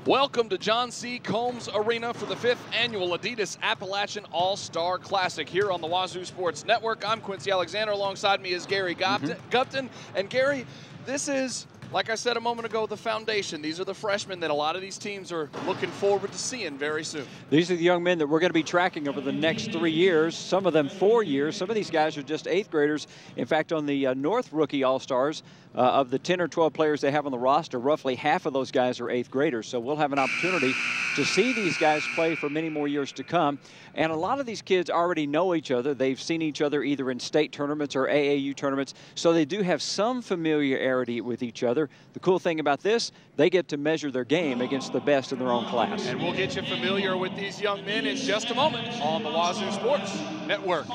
Welcome to John C. Combs Arena for the 5th annual Adidas Appalachian All-Star Classic here on the Wazoo Sports Network. I'm Quincy Alexander. Alongside me is Gary Gupton. And Gary, this is, like I said a moment ago, the foundation. These are the freshmen that a lot of these teams are looking forward to seeing very soon. These are the young men that we're going to be tracking over the next 3 years, some of them 4 years. Some of these guys are just 8th graders. In fact, on the North Rookie All-Stars, of the 10 or 12 players they have on the roster, roughly half of those guys are 8th graders. So we'll have an opportunity to see these guys play for many more years to come. And a lot of these kids already know each other. They've seen each other either in state tournaments or AAU tournaments. So they do have some familiarity with each other. The cool thing about this, they get to measure their game against the best in their own class. And we'll get you familiar with these young men in just a moment on the Wazoo Sports Network.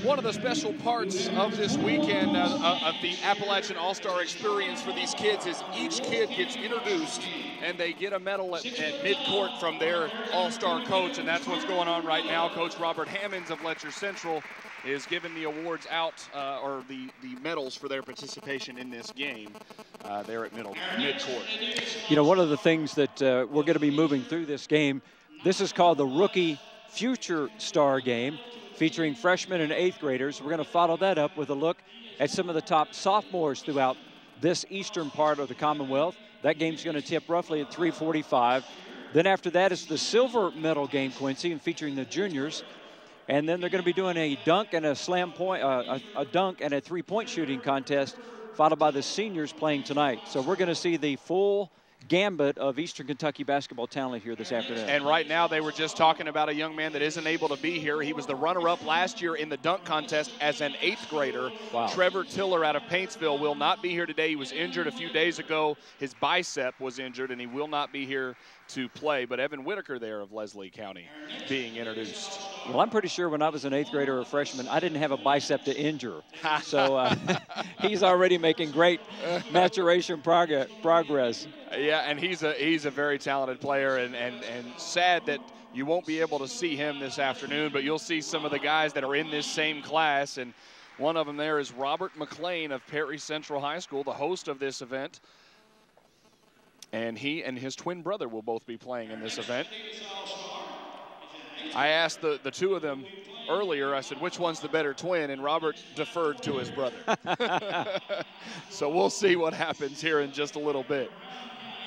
One of the special parts of this weekend of the Appalachian All-Star experience for these kids is each kid gets introduced and they get a medal at mid-court from their All-Star coach, and that's what's going on right now. Coach Robert Hammonds of Letcher Central is giving the awards out, or the medals for their participation in this game there at mid-court. You know, one of the things that we're going to be moving through this game, this is called the Rookie Future Star Game, featuring freshmen and 8th graders. We're going to follow that up with a look at some of the top sophomores throughout this eastern part of the Commonwealth. That game's going to tip roughly at 3:45. Then after that is the silver medal game, Quincy, and featuring the juniors. And then they're going to be doing a dunk and a slam point, a dunk and a three-point shooting contest, followed by the seniors playing tonight. So we're going to see the full gambit of Eastern Kentucky basketball talent here this afternoon. And right now they were just talking about a young man that isn't able to be here. He was the runner-up last year in the dunk contest as an 8th grader. Wow. Trevor Tiller out of Paintsville will not be here today. He was injured a few days ago. His bicep was injured, and he will not be here to play. But Evan Whitaker there of Leslie County being introduced. Well, I'm pretty sure when I was an 8th grader or a freshman, I didn't have a bicep to injure. So he's already making great maturation progress. Yeah, and he's a very talented player, and sad that you won't be able to see him this afternoon, but you'll see some of the guys that are in this same class, and one of them there is Robert McLean of Perry Central High School, the host of this event. And he and his twin brother will both be playing in this event. I asked the two of them earlier, I said, which one's the better twin? And Robert deferred to his brother. So we'll see what happens here in just a little bit.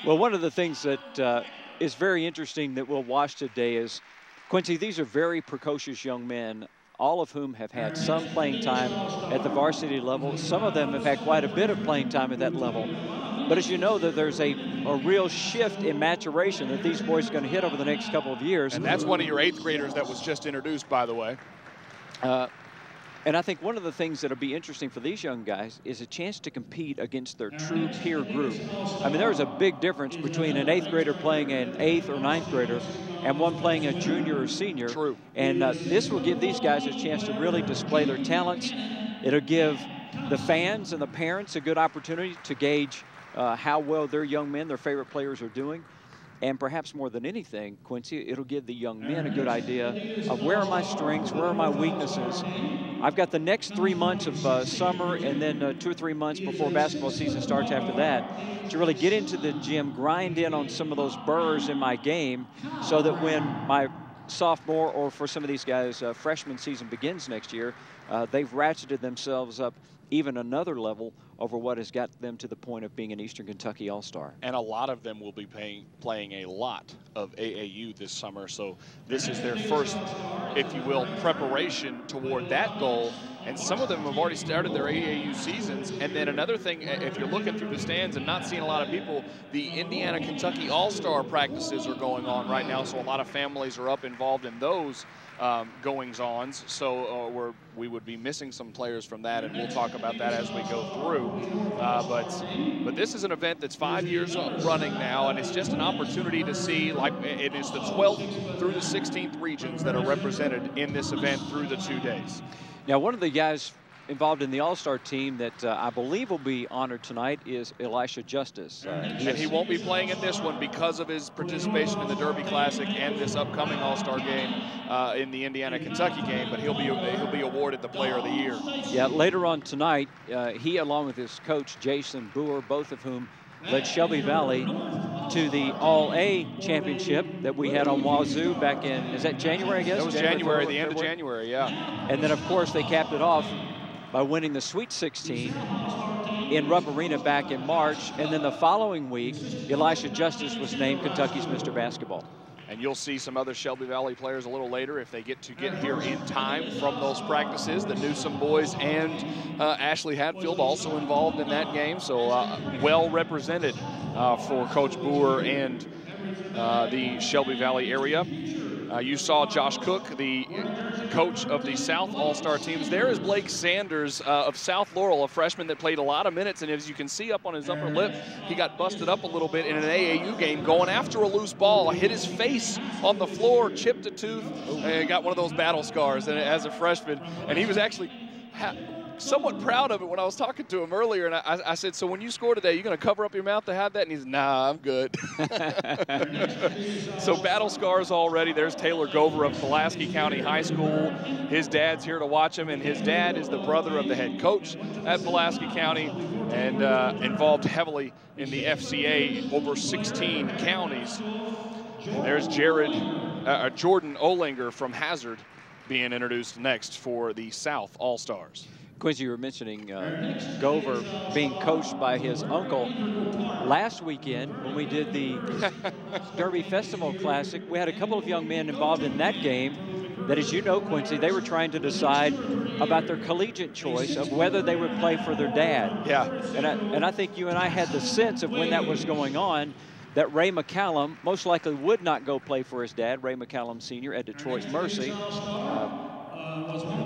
Well, one of the things that is very interesting that we'll watch today is, Quincy, these are very precocious young men, all of whom have had some playing time at the varsity level. Some of them have had quite a bit of playing time at that level. But as you know, that there's a real shift in maturation that these boys are going to hit over the next couple of years. And that's one of your 8th graders that was just introduced, by the way. And I think one of the things that'll be interesting for these young guys is a chance to compete against their true peer group. I mean, there's a big difference between an 8th grader playing an 8th or 9th grader and one playing a junior or senior. True. And this will give these guys a chance to really display their talents. It'll give the fans and the parents a good opportunity to gauge how well their young men, their favorite players, are doing. And perhaps more than anything, Quincy, it'll give the young men a good idea of where are my strengths, where are my weaknesses. I've got the next 3 months of summer and then 2 or 3 months before basketball season starts after that to really get into the gym, grind in on some of those burrs in my game so that when my sophomore, or for some of these guys, freshman season begins next year, they've ratcheted themselves up even another level over what has got them to the point of being an Eastern Kentucky All-Star. And a lot of them will be playing a lot of AAU this summer, so this is their first, if you will, preparation toward that goal. And some of them have already started their AAU seasons. And then another thing, if you're looking through the stands and not seeing a lot of people, the Indiana-Kentucky All-Star practices are going on right now, so a lot of families are up involved in those goings-ons. So we would be missing some players from that, and we'll talk about that as we go through. But this is an event that's 5 years running now, and it's just an opportunity to see, like, it is the 12th through the 16th regions that are represented in this event through the 2 days. Now, one of the guys involved in the All-Star team that I believe will be honored tonight is Elisha Justice. He won't be playing in this one because of his participation in the Derby Classic and this upcoming All-Star game in the Indiana-Kentucky game, but he'll be awarded the Player of the Year. Yeah, later on tonight, he along with his coach Jason Boer, both of whom led Shelby Valley to the All-A championship that we had on Wazoo back in, is that January, I guess? That was January, the end of January, yeah. And then, of course, they capped it off by winning the Sweet 16 in Rupp Arena back in March. And then the following week, Elisha Justice was named Kentucky's Mr. Basketball. And you'll see some other Shelby Valley players a little later if they get here in time from those practices. The Newsom boys and Ashley Hatfield also involved in that game. So well represented for Coach Boer and the Shelby Valley area. You saw Josh Cook, the coach of the South All-Star teams. There is Blake Sanders of South Laurel, a freshman that played a lot of minutes. And as you can see up on his upper lip, he got busted up a little bit in an AAU game going after a loose ball, hit his face on the floor, chipped a tooth, and got one of those battle scars as a freshman. And he was actually somewhat proud of it when I was talking to him earlier, and I said, so when you score today, you going to cover up your mouth to have that? And he's, nah, I'm good. So battle scars already. There's Taylor Gover of Pulaski County High School. His dad's here to watch him, and his dad is the brother of the head coach at Pulaski County and involved heavily in the FCA over 16 counties. And there's Jordan Olinger from Hazard being introduced next for the South All-Stars. Quincy, you were mentioning Gover being coached by his uncle. Last weekend, when we did the Derby Festival Classic, we had a couple of young men involved in that game that, as you know, Quincy, they were trying to decide about their collegiate choice of whether they would play for their dad. Yeah. And I think you and I had the sense of when that was going on that Ray McCallum most likely would not go play for his dad, Ray McCallum Sr. at Detroit Mercy.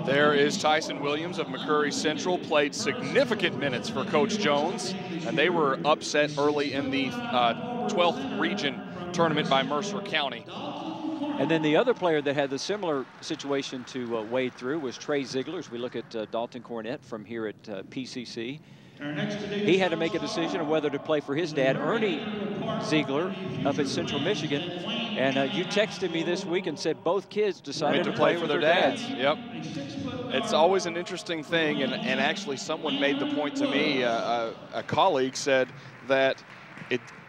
There is Tyson Williams of McCurry Central, played significant minutes for Coach Jones, and they were upset early in the 12th region tournament by Mercer County. And then the other player that had the similar situation to wade through was Trey Ziegler, as we look at Dalton Cornett from here at PCC. He had to make a decision of whether to play for his dad, Ernie Ziegler, up at Central Michigan. And you texted me this week and said both kids decided to play for their dads. Yep. It's always an interesting thing, and actually someone made the point to me, a colleague said that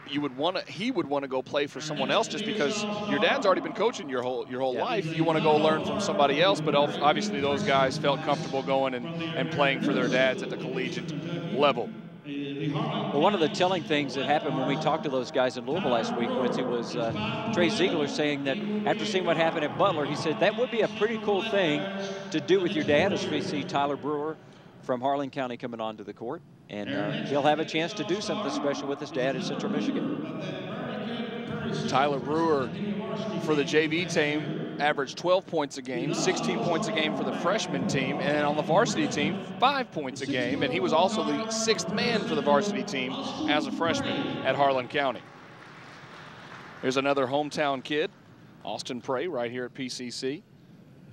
he would want to go play for someone else just because your dad's already been coaching your whole life. You want to go learn from somebody else, but obviously those guys felt comfortable going and playing for their dads at the collegiate level. Well, one of the telling things that happened when we talked to those guys in Louisville last week, Quincy, was Trey Ziegler saying that after seeing what happened at Butler, he said that would be a pretty cool thing to do with your dad, as we see Tyler Brewer from Harlan County coming onto the court. And he'll have a chance to do something special with his dad at Central Michigan. Tyler Brewer for the JV team averaged 12 points a game, 16 points a game for the freshman team, and on the varsity team, 5 points a game. And he was also the 6th man for the varsity team as a freshman at Harlan County. Here's another hometown kid, Austin Prey, right here at PCC.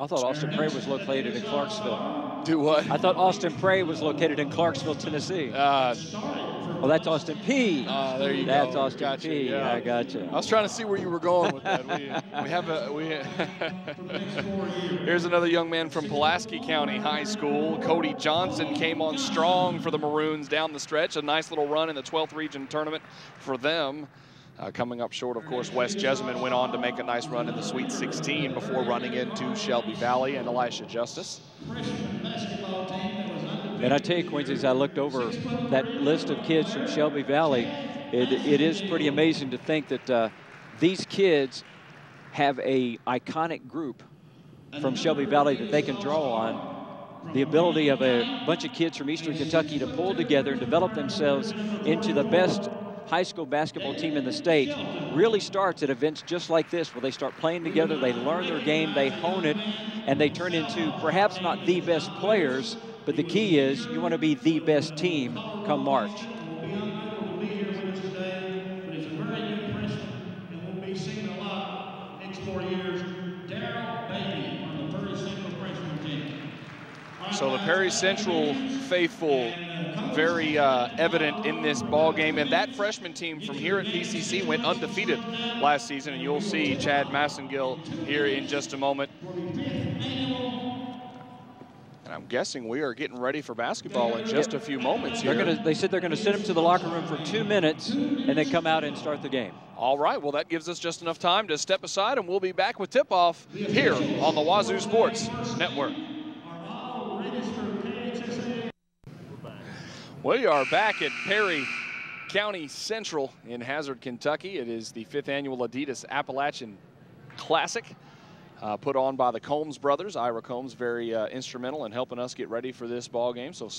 I thought Austin Prey was located in Clarksville. Do what? I thought Austin Prey was located in Clarksville, Tennessee. Well, that's Austin P. There you go. That's Austin gotcha, P. Yeah. I got you. I was trying to see where you were going with that. Here's another young man from Pulaski County High School. Cody Johnson came on strong for the Maroons down the stretch. A nice little run in the 12th region tournament for them. Coming up short, of course, West Jessamine went on to make a nice run in the Sweet 16 before running into Shelby Valley and Elisha Justice. And I tell you, Quincy, as I looked over that list of kids from Shelby Valley, it is pretty amazing to think that these kids have a iconic group from Shelby Valley that they can draw on. The ability of a bunch of kids from Eastern Kentucky to pull together and develop themselves into the best high school basketball team in the state really starts at events just like this, where they start playing together, they learn their game, they hone it, and they turn into perhaps not the best players, but the key is you want to be the best team come March. So the Perry Central faithful, very evident in this ball game. And that freshman team from here at PCC went undefeated last season. And you'll see Chad Massengill here in just a moment. And I'm guessing we are getting ready for basketball in just a few moments here. They said they're going to send him to the locker room for 2 minutes and then come out and start the game. All right, well, that gives us just enough time to step aside, and we'll be back with tip-off here on the Wazoo Sports Network. We are back at Perry County Central in Hazard, Kentucky. It is the 5th annual Adidas Appalachian Classic. Put on by the Combs brothers. Ira Combs very instrumental in helping us get ready for this ball game. So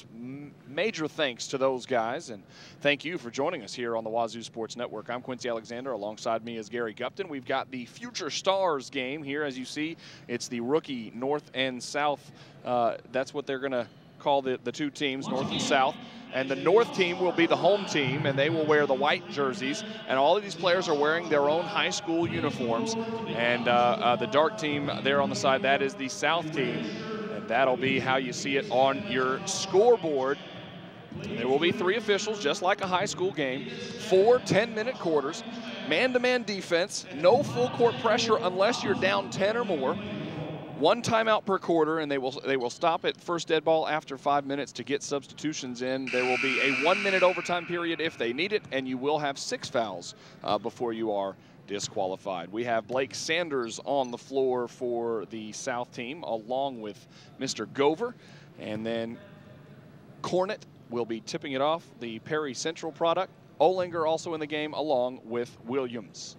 major thanks to those guys, and thank you for joining us here on the Wazoo Sports Network. I'm Quincy Alexander. Alongside me is Gary Gupton. We've got the Future Stars game here. As you see, it's the rookie North and South. That's what they're going to call the two teams, North and South. And the North team will be the home team, and they will wear the white jerseys. And all of these players are wearing their own high school uniforms. And the dark team there on the side, that is the South team. And that'll be how you see it on your scoreboard. There will be 3 officials, just like a high school game. 4 10-minute quarters, man-to-man defense, no full court pressure unless you're down 10 or more. 1 timeout per quarter, and they will stop at first dead ball after 5 minutes to get substitutions in. There will be a 1-minute overtime period if they need it, and you will have 6 fouls before you are disqualified. We have Blake Sanders on the floor for the South team, along with Mr. Gover, and then Cornett will be tipping it off, the Perry Central product. Olinger also in the game, along with Williams.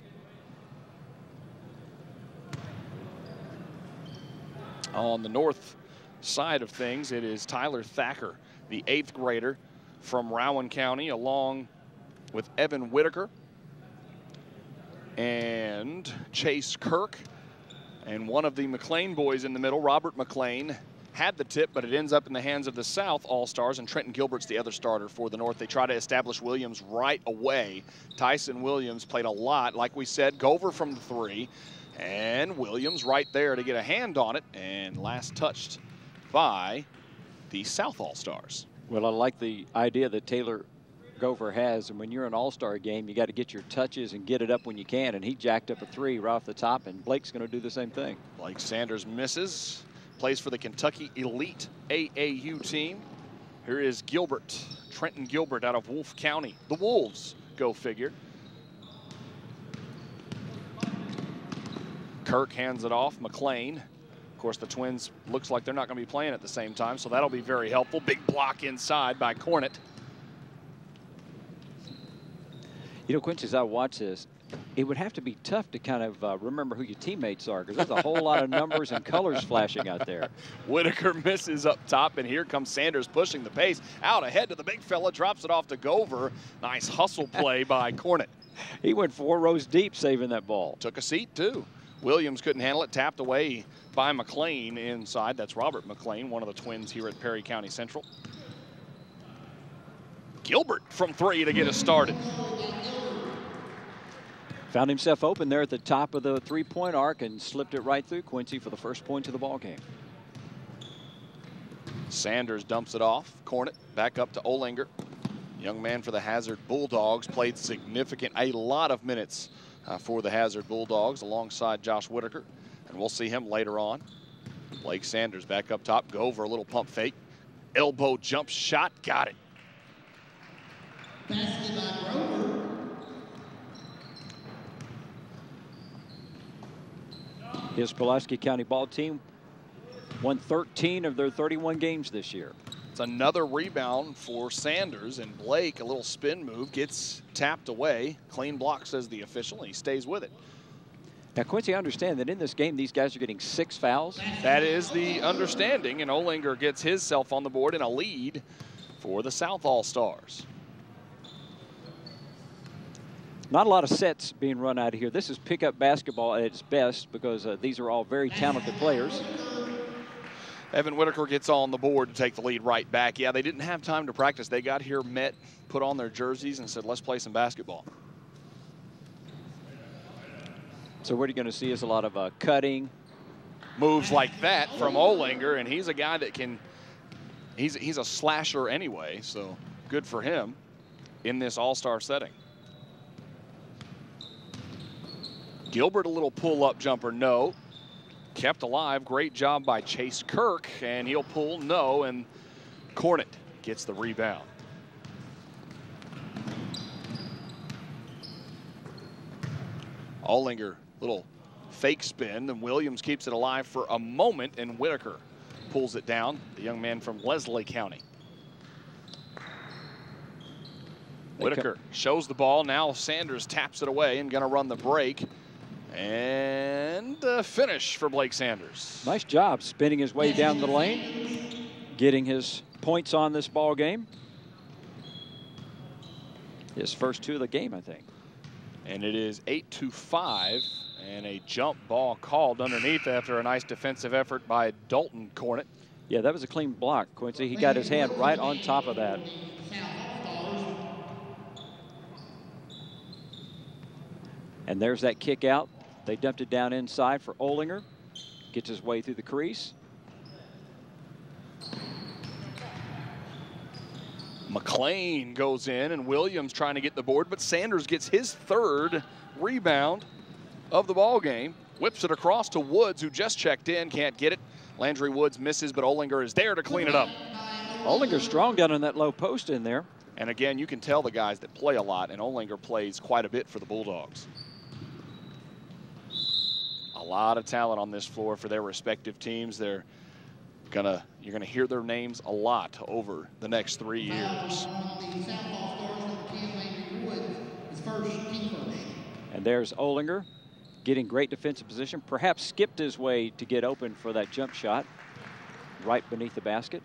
On the north side of things, it is Tyler Thacker, the 8th grader from Rowan County, along with Evan Whitaker and Chase Kirk. And one of the McLean boys in the middle, Robert McLean, had the tip, but it ends up in the hands of the South All-Stars, and Trenton Gilbert's the other starter for the North. They try to establish Williams right away. Tyson Williams played a lot. Like we said, Gover from the 3. And Williams right there to get a hand on it, and last touched by the South All-Stars. Well, I like the idea that Taylor Gover has, and when you're an all-star game, you got to get your touches and get it up when you can, and he jacked up a 3 right off the top, and Blake's going to do the same thing. Blake Sanders misses, plays for the Kentucky Elite AAU team. Here is Gilbert, Trenton Gilbert out of Wolfe County. The Wolves, go figure. Kirk hands it off, McLean. Of course, the Twins looks like they're not going to be playing at the same time, so that'll be very helpful. Big block inside by Cornett. You know, Quincy, as I watch this, it would have to be tough to kind of remember who your teammates are, because there's a whole lot of numbers and colors flashing out there. Whitaker misses up top, and here comes Sanders pushing the pace. Out ahead to the big fella, drops it off to Gover. Nice hustle play by Cornett. He went 4 rows deep saving that ball. Took a seat, too. Williams couldn't handle it, tapped away by McLean inside. That's Robert McLean, one of the Twins here at Perry County Central. Gilbert from 3 to get us started. Found himself open there at the top of the 3-point arc and slipped it right through Quincy for the first points of the ball game. Sanders dumps it off. Cornett back up to Olinger. Young man for the Hazard Bulldogs, played a lot of minutes for the Hazard Bulldogs alongside Josh Whitaker, and we'll see him later on. Blake Sanders back up top. Gover, a little pump fake. Elbow jump shot, got it. His Pulaski County ball team won 13 of their 31 games this year. It's another rebound for Sanders, and Blake, a little spin move, gets tapped away. Clean block, says the official, and he stays with it. Now, Quincy, I understand that in this game, these guys are getting 6 fouls. That is the understanding, and Olinger gets himself on the board in a lead for the South All-Stars. Not a lot of sets being run out of here. This is pickup basketball at its best, because these are all very talented players. Evan Whitaker gets on the board to take the lead right back. Yeah, they didn't have time to practice. They got here, met, put on their jerseys, and said, let's play some basketball. So what you're going to see is a lot of cutting. Moves like that from Olinger, and he's a guy that can he's a slasher anyway, so good for him in this all-star setting. Gilbert, a little pull-up jumper, no. Kept alive, great job by Chase Kirk, and he'll pull, no, and Cornett gets the rebound. Ollinger, little fake spin, and Williams keeps it alive for a moment, and Whitaker pulls it down, the young man from Leslie County. Whitaker shows the ball. Now Sanders taps it away and going to run the break. And finish for Blake Sanders. Nice job spinning his way down the lane, getting his points on this ball game. His first 2 of the game, I think. And it is 8-5, and a jump ball called underneath after a nice defensive effort by Dalton Cornett. Yeah, that was a clean block, Quincy. He got his hand right on top of that. And there's that kick out. They dumped it down inside for Ollinger. Gets his way through the crease. McLean goes in, and Williams trying to get the board, but Sanders gets his 3rd rebound of the ball game. Whips it across to Woods, who just checked in, can't get it. Landry Woods misses, but Ollinger is there to clean it up. Ollinger's strong down on that low post in there. And again, you can tell the guys that play a lot, and Ollinger plays quite a bit for the Bulldogs. A lot of talent on this floor for their respective teams. You're gonna hear their names a lot over the next 3 years. And there's Ollinger getting great defensive position. Perhaps skipped his way to get open for that jump shot right beneath the basket.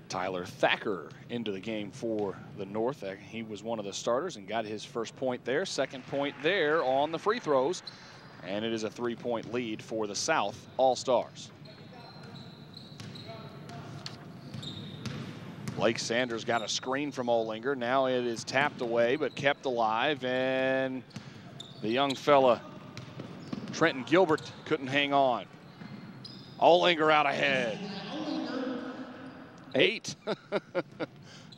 Tyler Thacker into the game for the North. He was one of the starters and got his first point there, second point there on the free throws. And it is a 3-point lead for the South All-Stars. Blake Sanders got a screen from Ollinger. Now it is tapped away, but kept alive. And the young fella, Trenton Gilbert, couldn't hang on. Ollinger out ahead. 8.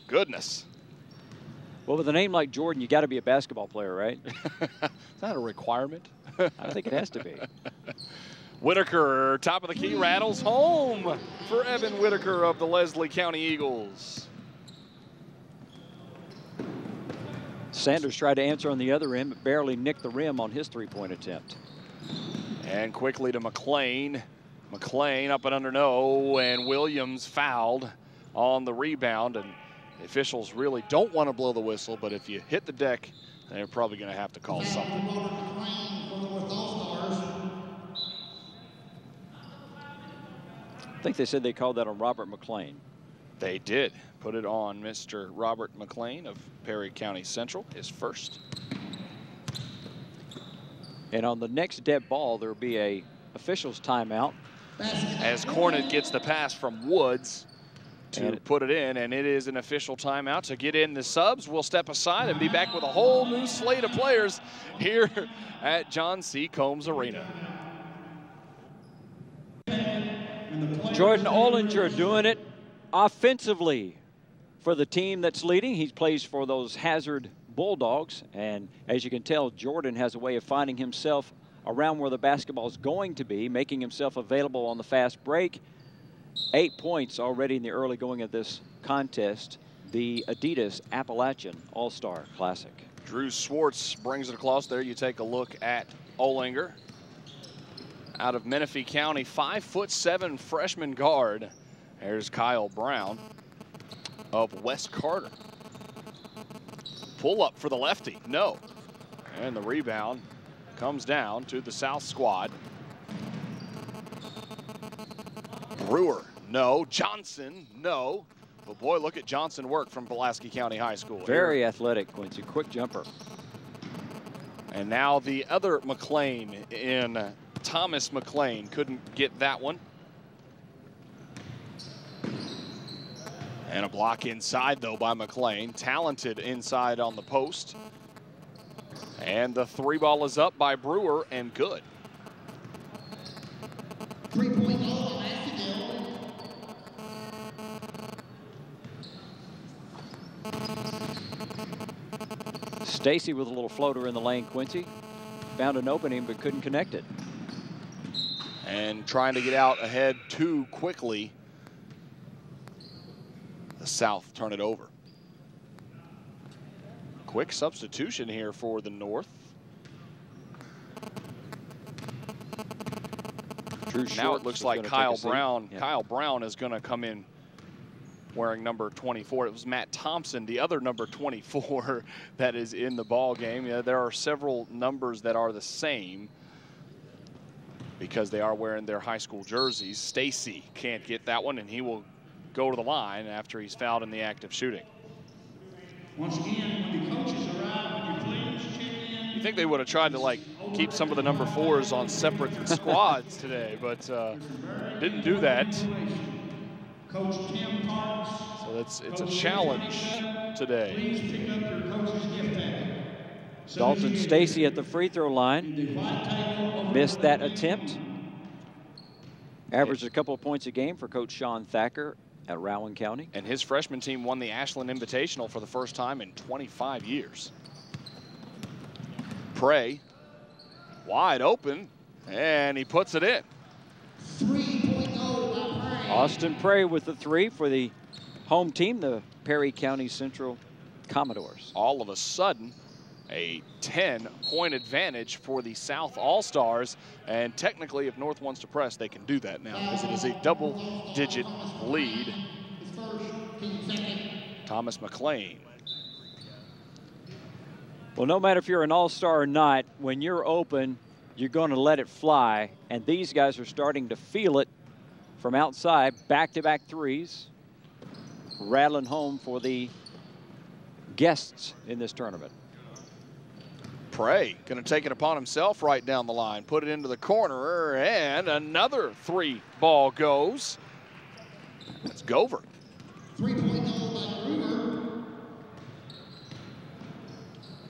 Goodness. Well, with a name like Jordan, you got to be a basketball player, right? Is that a requirement? I think it has to be. Whitaker, top of the key, rattles home for Evan Whitaker of the Leslie County Eagles. Sanders tried to answer on the other end, but barely nicked the rim on his 3-point attempt. And quickly to McLean. McLean up and under, no, and Williams fouled on the rebound. And the officials really don't want to blow the whistle, but if you hit the deck, they're probably going to have to call something. I think they said they called that on Robert McLean. They did put it on Mr. Robert McLean of Perry County Central, his first. And on the next dead ball, there will be a officials timeout. As Cornett gets the pass from Woods to put it in, and it is an official timeout to get in the subs. We'll step aside and be back with a whole new slate of players here at John C. Combs Arena. Jordan Ollinger doing it offensively for the team that's leading. He plays for those Hazard Bulldogs, and as you can tell, Jordan has a way of finding himself around where the basketball is going to be, making himself available on the fast break. 8 points already in the early going of this contest, the Adidas Appalachian All-Star Classic. Drew Swartz brings it across there. You take a look at Ollinger. Out of Menifee County, 5'7" freshman guard. There's Kyle Brown of West Carter. Pull up for the lefty, no. And the rebound comes down to the South squad. Brewer, no. Johnson, no. But boy, look at Johnson work from Pulaski County High School. Very athletic, Quincy, quick jumper. And now the other McLean in Thomas McLean, couldn't get that one. And a block inside though by McLean, talented inside on the post. And the 3 ball is up by Brewer and good. 3-point goal has to go. Stacy with a little floater in the lane, Quincy. Found an opening but couldn't connect it. And trying to get out ahead too quickly. The South turn it over. Quick substitution here for the North. Now it looks like Kyle Brown. Yeah. Kyle Brown is going to come in wearing number 24. It was Matt Thompson, the other number 24 that is in the ball game. Yeah, there are several numbers that are the same because they are wearing their high school jerseys. Stacy can't get that one, and he will go to the line after he's fouled in the act of shooting. Once again, when the coaches arrive, would you please check in? You think they would have tried to like keep some of the number 4s on separate squads today, but didn't do that. Coach Tim Parks. So it's a challenge today. Please pick up your coach's gift packet. Dalton Stacy at the free throw line. Missed that attempt. Averaged a couple of points a game for Coach Sean Thacker at Rowan County. And his freshman team won the Ashland Invitational for the first time in 25 years. Prey, wide open, and he puts it in. 3.0 Austin Prey with the 3 for the home team, the Perry County Central Commodores. All of a sudden, a 10-point advantage for the South All-Stars. And technically, if North wants to press, they can do that now because it is a double-digit lead. Thomas McLean. Well, no matter if you're an all-star or not, when you're open, you're going to let it fly. And these guys are starting to feel it from outside. Back-to-back threes. Rattling home for the guests in this tournament. Prey going to take it upon himself right down the line. Put it into the corner, and another 3 ball goes. That's Gover. 3.0 by Gruber.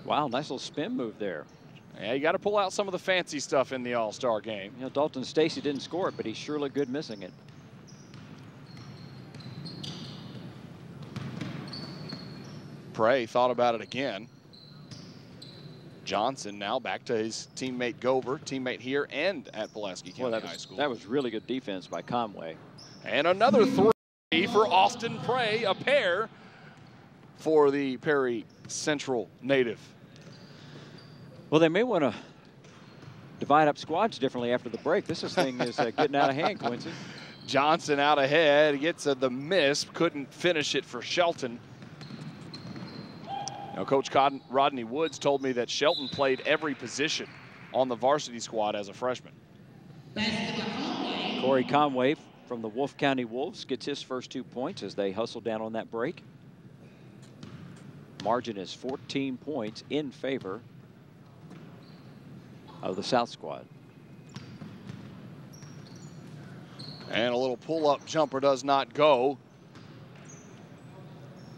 Wow, nice little spin move there. Yeah, you got to pull out some of the fancy stuff in the All-Star game. You know, Dalton Stacy didn't score it, but he sure looked good missing it. Prey thought about it again. Johnson now back to his teammate Gover, teammate here and at Pulaski County High School. That was really good defense by Conway. And another 3 for Austin Prey, a pair for the Perry Central native. Well, they may want to divide up squads differently after the break. This thing is getting out of hand, Quincy. Johnson out ahead, gets the miss, couldn't finish it for Shelton. Now, Coach Rodney Woods told me that Shelton played every position on the varsity squad as a freshman. Corey Conway from the Wolfe County Wolves gets his first 2 points as they hustle down on that break. Margin is 14 points in favor of the South squad. And a little pull-up jumper does not go.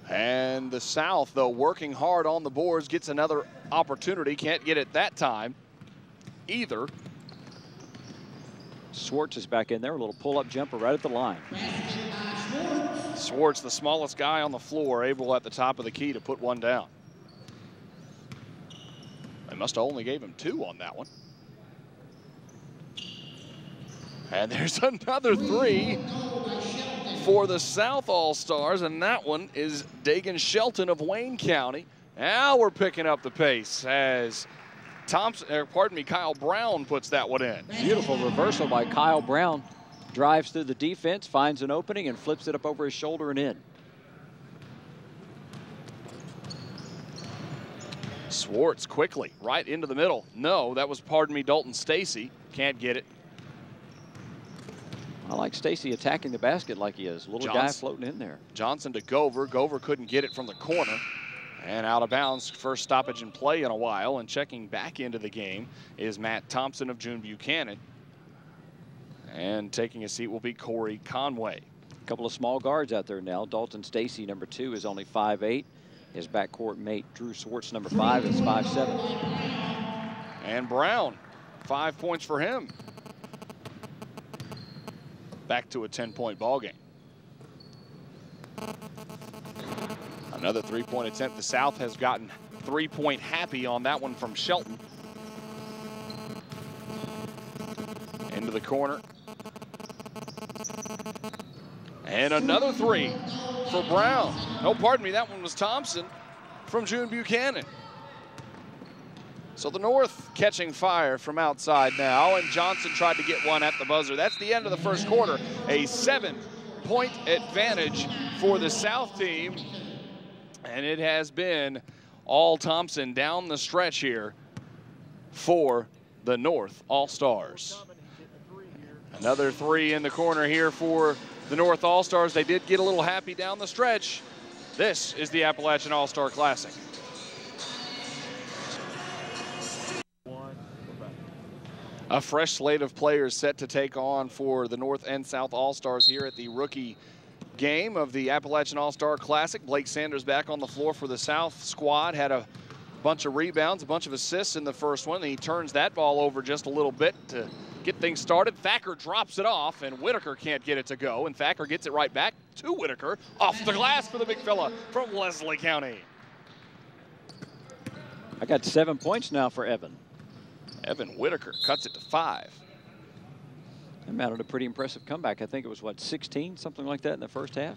And the South, though, working hard on the boards, gets another opportunity. Can't get it that time either. Swartz is back in there. A little pull-up jumper right at the line. Swartz, the smallest guy on the floor, able at the top of the key to put one down. They must have only gave him 2 on that one. And there's another 3 for the South All-Stars, and that one is Dagan Shelton of Wayne County. Now we're picking up the pace as Kyle Brown puts that one in. Beautiful reversal by Kyle Brown. Drives through the defense, finds an opening, and flips it up over his shoulder and in. Swartz quickly, right into the middle. No, that was, Dalton Stacy. Can't get it. I like Stacy attacking the basket like he is. Little guy floating in there. Johnson to Gover. Gover couldn't get it from the corner. And out of bounds, first stoppage in play in a while. And checking back into the game is Matt Thompson of June Buchanan. And taking a seat will be Corey Conway. A couple of small guards out there now. Dalton Stacy, number 2, is only 5'8". His backcourt mate, Drew Swartz, number 5, is 5'7". And Brown, 5 points for him. Back to a 10-point ball game. Another three-point attempt. The South has gotten three-point happy on that one from Shelton. Into the corner. And another three for Brown. No, pardon me, that one was Thompson from June Buchanan. So the North catching fire from outside now, and Johnson tried to get one at the buzzer. That's the end of the first quarter. A 7-point advantage for the South team. And it has been all Thompson down the stretch here for the North All-Stars. Another three in the corner here for the North All-Stars. They did get a little happy down the stretch. This is the Appalachian All-Star Classic. A fresh slate of players set to take on for the North and South All-Stars here at the rookie game of the Appalachian All-Star Classic. Blake Sanders back on the floor for the South squad. Had a bunch of rebounds, a bunch of assists in the first one. And he turns that ball over just a little bit to get things started. Thacker drops it off, and Whitaker can't get it to go. And Thacker gets it right back to Whitaker. Off the glass for the big fella from Leslie County. I got 7 points now for Evan. Evan Whitaker cuts it to 5. That mounted a pretty impressive comeback. I think it was, what, 16, something like that in the first half?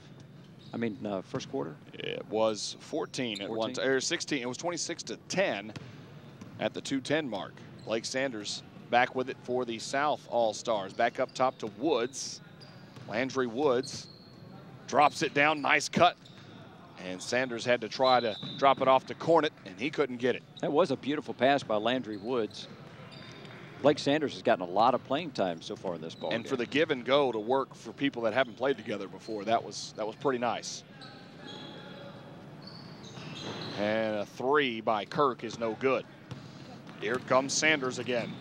I mean, first quarter? It was 14 at one time, or 16. It was 26-10 at the 2:10 mark. Blake Sanders back with it for the South All-Stars. Back up top to Woods. Landry Woods drops it down. Nice cut. And Sanders had to try to drop it off to Cornett, and he couldn't get it. That was a beautiful pass by Landry Woods. Blake Sanders has gotten a lot of playing time so far in this ball game. For the give and go to work for people that haven't played together before, that was pretty nice. And a three by Kirk is no good. Here comes Sanders again.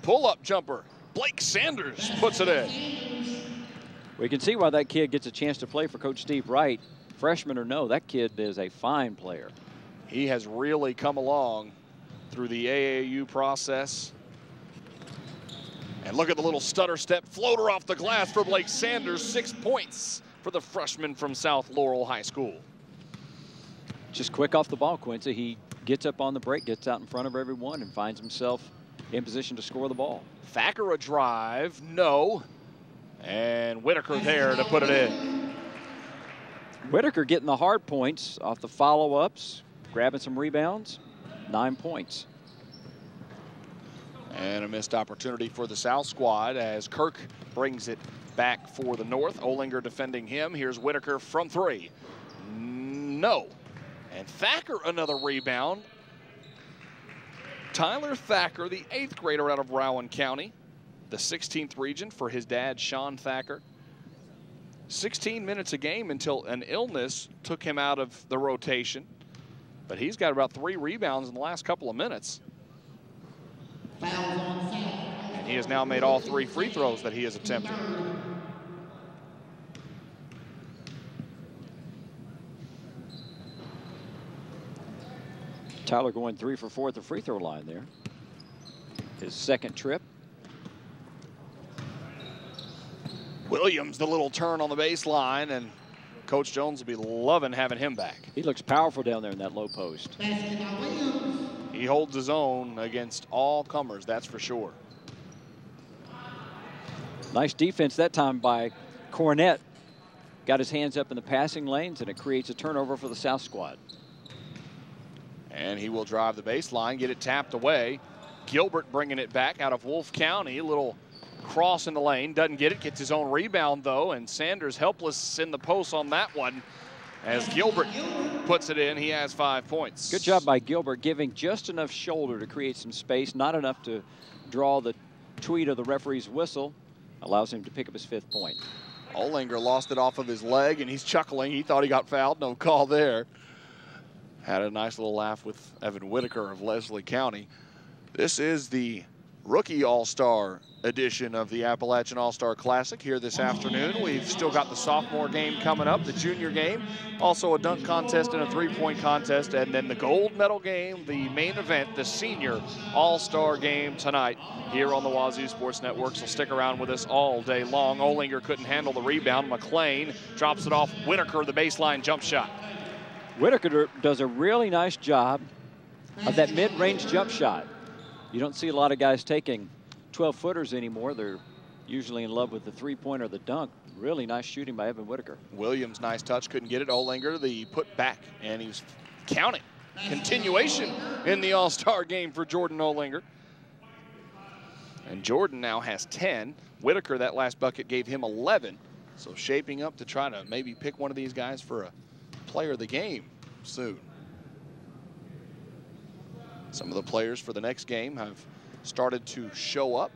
Pull-up jumper. Blake Sanders puts it in. We can see why that kid gets a chance to play for Coach Steve Wright. Freshman or no, that kid is a fine player. He has really come along through the AAU process. And look at the little stutter step floater off the glass for Blake Sanders. 6 points for the freshman from South Laurel High School. Just quick off the ball, Quincy. He gets up on the break, gets out in front of everyone, and finds himself in position to score the ball. Thacker a drive, no. And Whitaker there to put it in. Whitaker getting the hard points off the follow-ups, grabbing some rebounds, 9 points. And a missed opportunity for the South squad as Kirk brings it back for the North. Olinger defending him. Here's Whitaker from three. No. And Thacker another rebound. Tyler Thacker, the 8th grader out of Rowan County, the 16th region for his dad, Sean Thacker. 16 minutes a game until an illness took him out of the rotation. But he's got about 3 rebounds in the last couple of minutes. And he has now made all 3 free throws that he has attempted. Tyler going 3 for 4 at the free throw line there. His second trip. Williams, the little turn on the baseline, and Coach Jones will be loving having him back. He looks powerful down there in that low post. He holds his own against all comers, that's for sure. Nice defense that time by Cornett. Got his hands up in the passing lanes, and it creates a turnover for the South squad. And he will drive the baseline, get it tapped away. Gilbert bringing it back out of Wolfe County. A little cross in the lane, doesn't get it, gets his own rebound though, and Sanders helpless in the post on that one. As Gilbert puts it in, he has 5 points. Good job by Gilbert, giving just enough shoulder to create some space, not enough to draw the tweet of the referee's whistle. Allows him to pick up his 5th point. Olinger lost it off of his leg, and he's chuckling. He thought he got fouled. No call there. Had a nice little laugh with Evan Whitaker of Leslie County. This is the Rookie All-Star edition of the Appalachian All-Star Classic here this afternoon. We've still got the sophomore game coming up, the junior game, also a dunk contest and a 3-point contest, and then the gold medal game, the main event, the senior All-Star game tonight here on the Wazoo Sports Network. So stick around with us all day long. Olinger couldn't handle the rebound. McLean drops it off Whitaker, the baseline jump shot. Whitaker does a really nice job of that mid-range jump shot. You don't see a lot of guys taking 12-footers anymore. They're usually in love with the three-pointer or the dunk. Really nice shooting by Evan Whitaker. Williams, nice touch, couldn't get it. Olinger, the put back, and he was counting. Continuation in the All-Star game for Jordan Olinger. And Jordan now has 10. Whitaker, that last bucket gave him 11. So shaping up to try to maybe pick one of these guys for a player of the game soon. Some of the players for the next game have started to show up.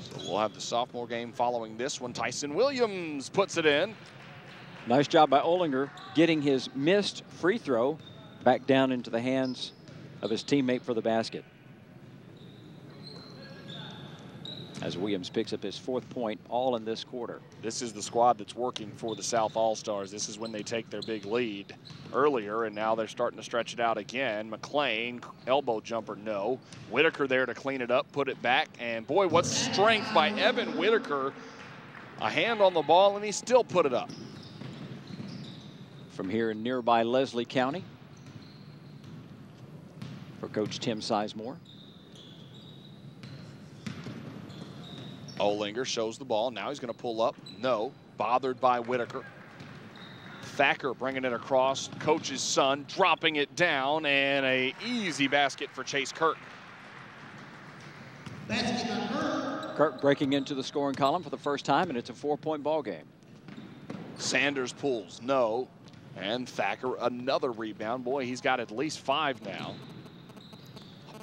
So we'll have the sophomore game following this one. Tyson Williams puts it in. Nice job by Olinger getting his missed free throw back down into the hands of his teammate for the basket. As Williams picks up his 4th point, all in this quarter. This is the squad that's working for the South All-Stars. This is when they take their big lead earlier, and now they're starting to stretch it out again. McLean, elbow jumper, no. Whitaker there to clean it up, put it back, and boy, what strength by Evan Whitaker. A hand on the ball, and he still put it up. From here in nearby Leslie County, for Coach Tim Sizemore. Olinger shows the ball. Now he's going to pull up. No. Bothered by Whitaker. Thacker bringing it across. Coach's son dropping it down. And a easy basket for Chase Kirk. Kirk breaking into the scoring column for the first time, and it's a 4-point ball game. Sanders pulls. No. And Thacker, another rebound. Boy, he's got at least 5 now.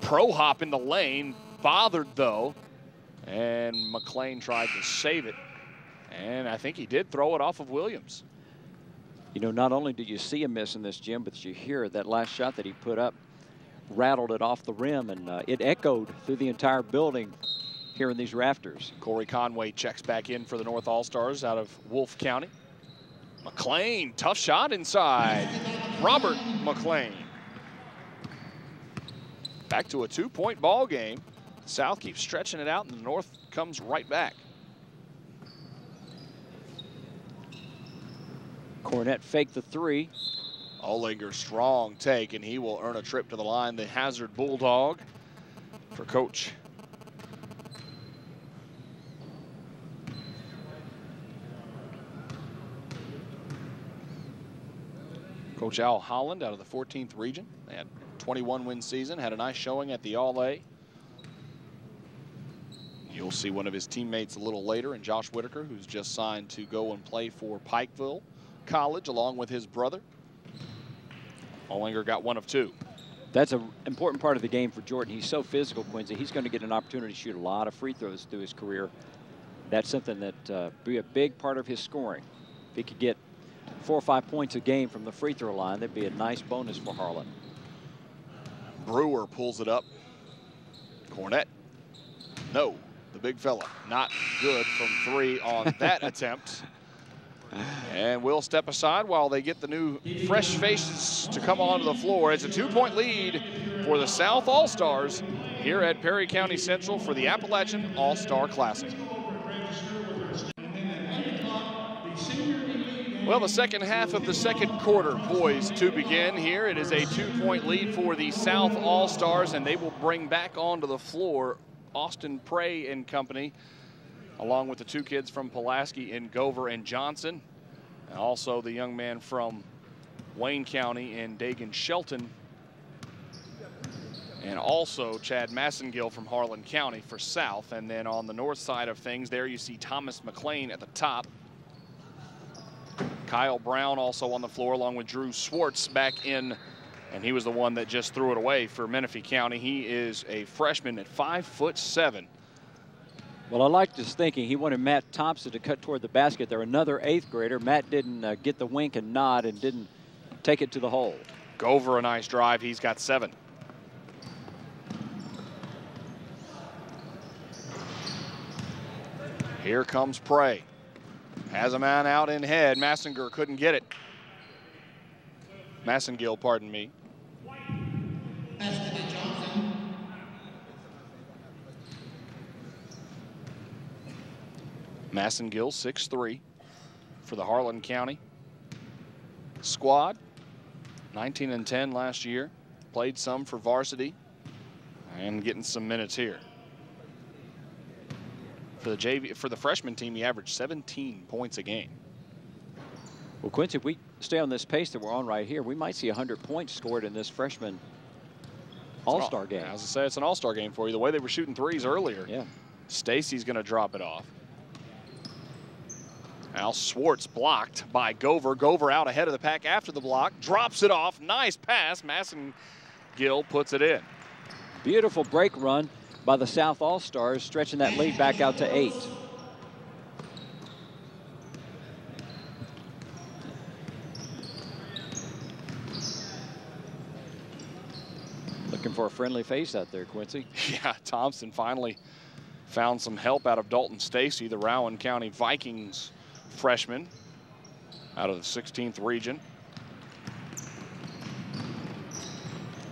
Pro hop in the lane. Bothered, though. And McLean tried to save it. And I think he did throw it off of Williams. You know, not only do you see a miss in this, Jim, but you hear that last shot that he put up rattled it off the rim, and it echoed through the entire building here in these rafters. Corey Conway checks back in for the North All-Stars out of Wolfe County. McLean, tough shot inside. Robert McLean. Back to a 2-point ball game. South keeps stretching it out, and the North comes right back. Cornett faked the 3. Olinger, strong take, and he will earn a trip to the line. The Hazard Bulldog for Coach. Coach Al Holland out of the 14th region. They had 21-win season, had a nice showing at the All-A. You'll see one of his teammates a little later, and Josh Whitaker, who's just signed to go and play for Pikeville College along with his brother. Olinger got 1 of 2. That's an important part of the game for Jordan. He's so physical, Quincy. He's going to get an opportunity to shoot a lot of free throws through his career. That's something that be a big part of his scoring. If he could get 4 or 5 points a game from the free throw line, that'd be a nice bonus for Harlan. Brewer pulls it up. Cornett, no. The big fella, not good from 3 on that attempt. And we'll step aside while they get the new fresh faces to come onto the floor. It's a 2-point lead for the South All-Stars here at Perry County Central for the Appalachian All-Star Classic. Well, the second half of the second quarter, boys, to begin here. It is a 2-point lead for the South All-Stars, and they will bring back onto the floor Austin Prey and company, along with the 2 kids from Pulaski in Gover and Johnson, and also the young man from Wayne County in Dagan Shelton, and also Chad Massengill from Harlan County for South. And then on the north side of things, there you see Thomas McLean at the top. Kyle Brown also on the floor, along with Drew Swartz back in, and he was the one that just threw it away for Menifee County. He is a freshman at 5'7". Well, I liked his thinking. He wanted Matt Thompson to cut toward the basket. They're another 8th grader. Matt didn't get the wink and nod and didn't take it to the hole. Gover, a nice drive. He's got 7. Here comes Prey. Has a man out in head. Massengill couldn't get it. Massengill, pardon me. Massengill, 6'3", for the Harlan County squad. 19 and 10 last year. Played some for varsity and getting some minutes here. For the JV, for the freshman team, he averaged 17 points a game. Well, Quincy, if we stay on this pace that we're on right here, we might see 100 points scored in this freshman all-star game. As I say, it's an all-star game for you. The way they were shooting threes earlier. Yeah. Stacy's going to drop it off. Al Swartz blocked by Gover. Gover out ahead of the pack after the block. Drops it off. Nice pass. Massengill puts it in. Beautiful break run by the South All-Stars, stretching that lead back out to 8. Looking for a friendly face out there, Quincy. Yeah, Thompson finally found some help out of Dalton Stacy, the Rowan County Vikings freshman out of the 16th region.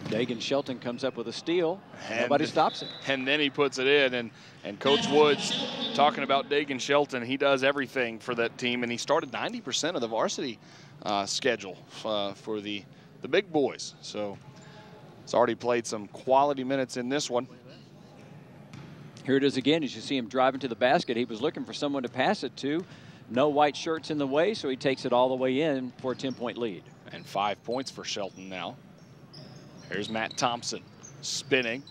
Dagan Shelton comes up with a steal. Nobody stops him. And then he puts it in. And Coach Woods, talking about Dagan Shelton, he does everything for that team. And he started 90% of the varsity schedule for the big boys. So he's already played some quality minutes in this one. Here it is again as you see him driving to the basket. He was looking for someone to pass it to. No white shirts in the way, so he takes it all the way in for a 10-point lead. And 5 points for Shelton now. Here's Matt Thompson spinning.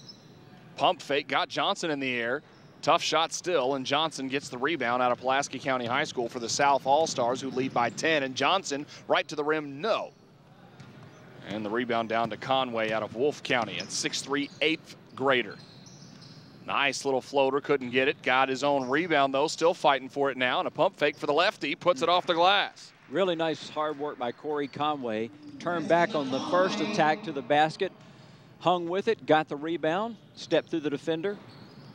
Pump fake, got Johnson in the air. Tough shot still, and Johnson gets the rebound out of Pulaski County High School for the South All-Stars, who lead by 10. And Johnson right to the rim, no. And the rebound down to Conway out of Wolfe County at 6'3", 8th grader. Nice little floater, couldn't get it. Got his own rebound, though, still fighting for it now. And a pump fake for the lefty, puts it off the glass. Really nice hard work by Corey Conway. Turned back on the first attack to the basket, hung with it, got the rebound, stepped through the defender,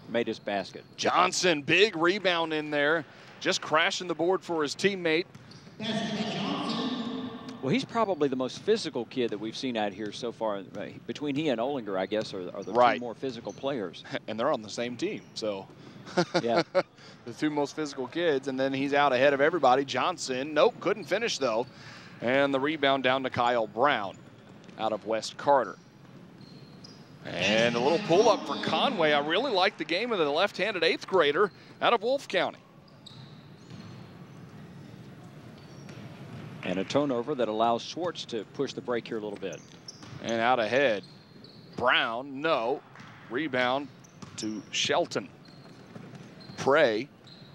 made his basket. Johnson, big rebound in there, just crashing the board for his teammate. Well, he's probably the most physical kid that we've seen out here so far. Between he and Olinger, I guess, are the two more physical players. And they're on the same team, so. Yeah. The two most physical kids, and then he's out ahead of everybody. Johnson, nope, couldn't finish, though. And the rebound down to Kyle Brown out of West Carter. And a little pull-up for Conway. I really like the game of the left-handed 8th grader out of Wolfe County. And a turnover that allows Swartz to push the break here a little bit. And out ahead, Brown, no. Rebound to Shelton. Prey,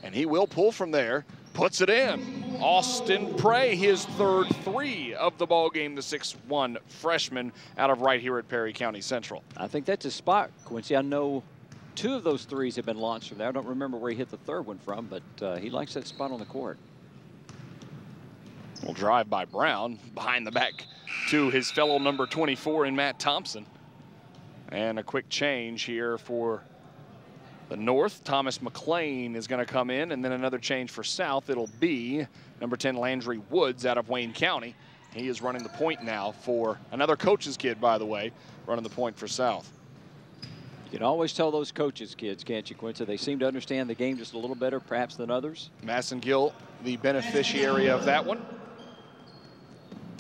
and he will pull from there, puts it in. Austin Prey, his third 3 of the ball game, the 6'1" freshman out of right here at Perry County Central. I think that's his spot, Quincy. I know 2 of those 3s have been launched from there. I don't remember where he hit the 3rd one from, but he likes that spot on the court. Will drive by Brown, behind the back to his fellow number 24 in Matt Thompson. And a quick change here for the North. Thomas McLean is going to come in, and then another change for South. It'll be number 10 Landry Woods out of Wayne County. He is running the point now for another coach's kid, by the way, running the point for South. You can always tell those coaches' kids, can't you, Quincy? They seem to understand the game just a little better, perhaps, than others. Massengill, the beneficiary of that one.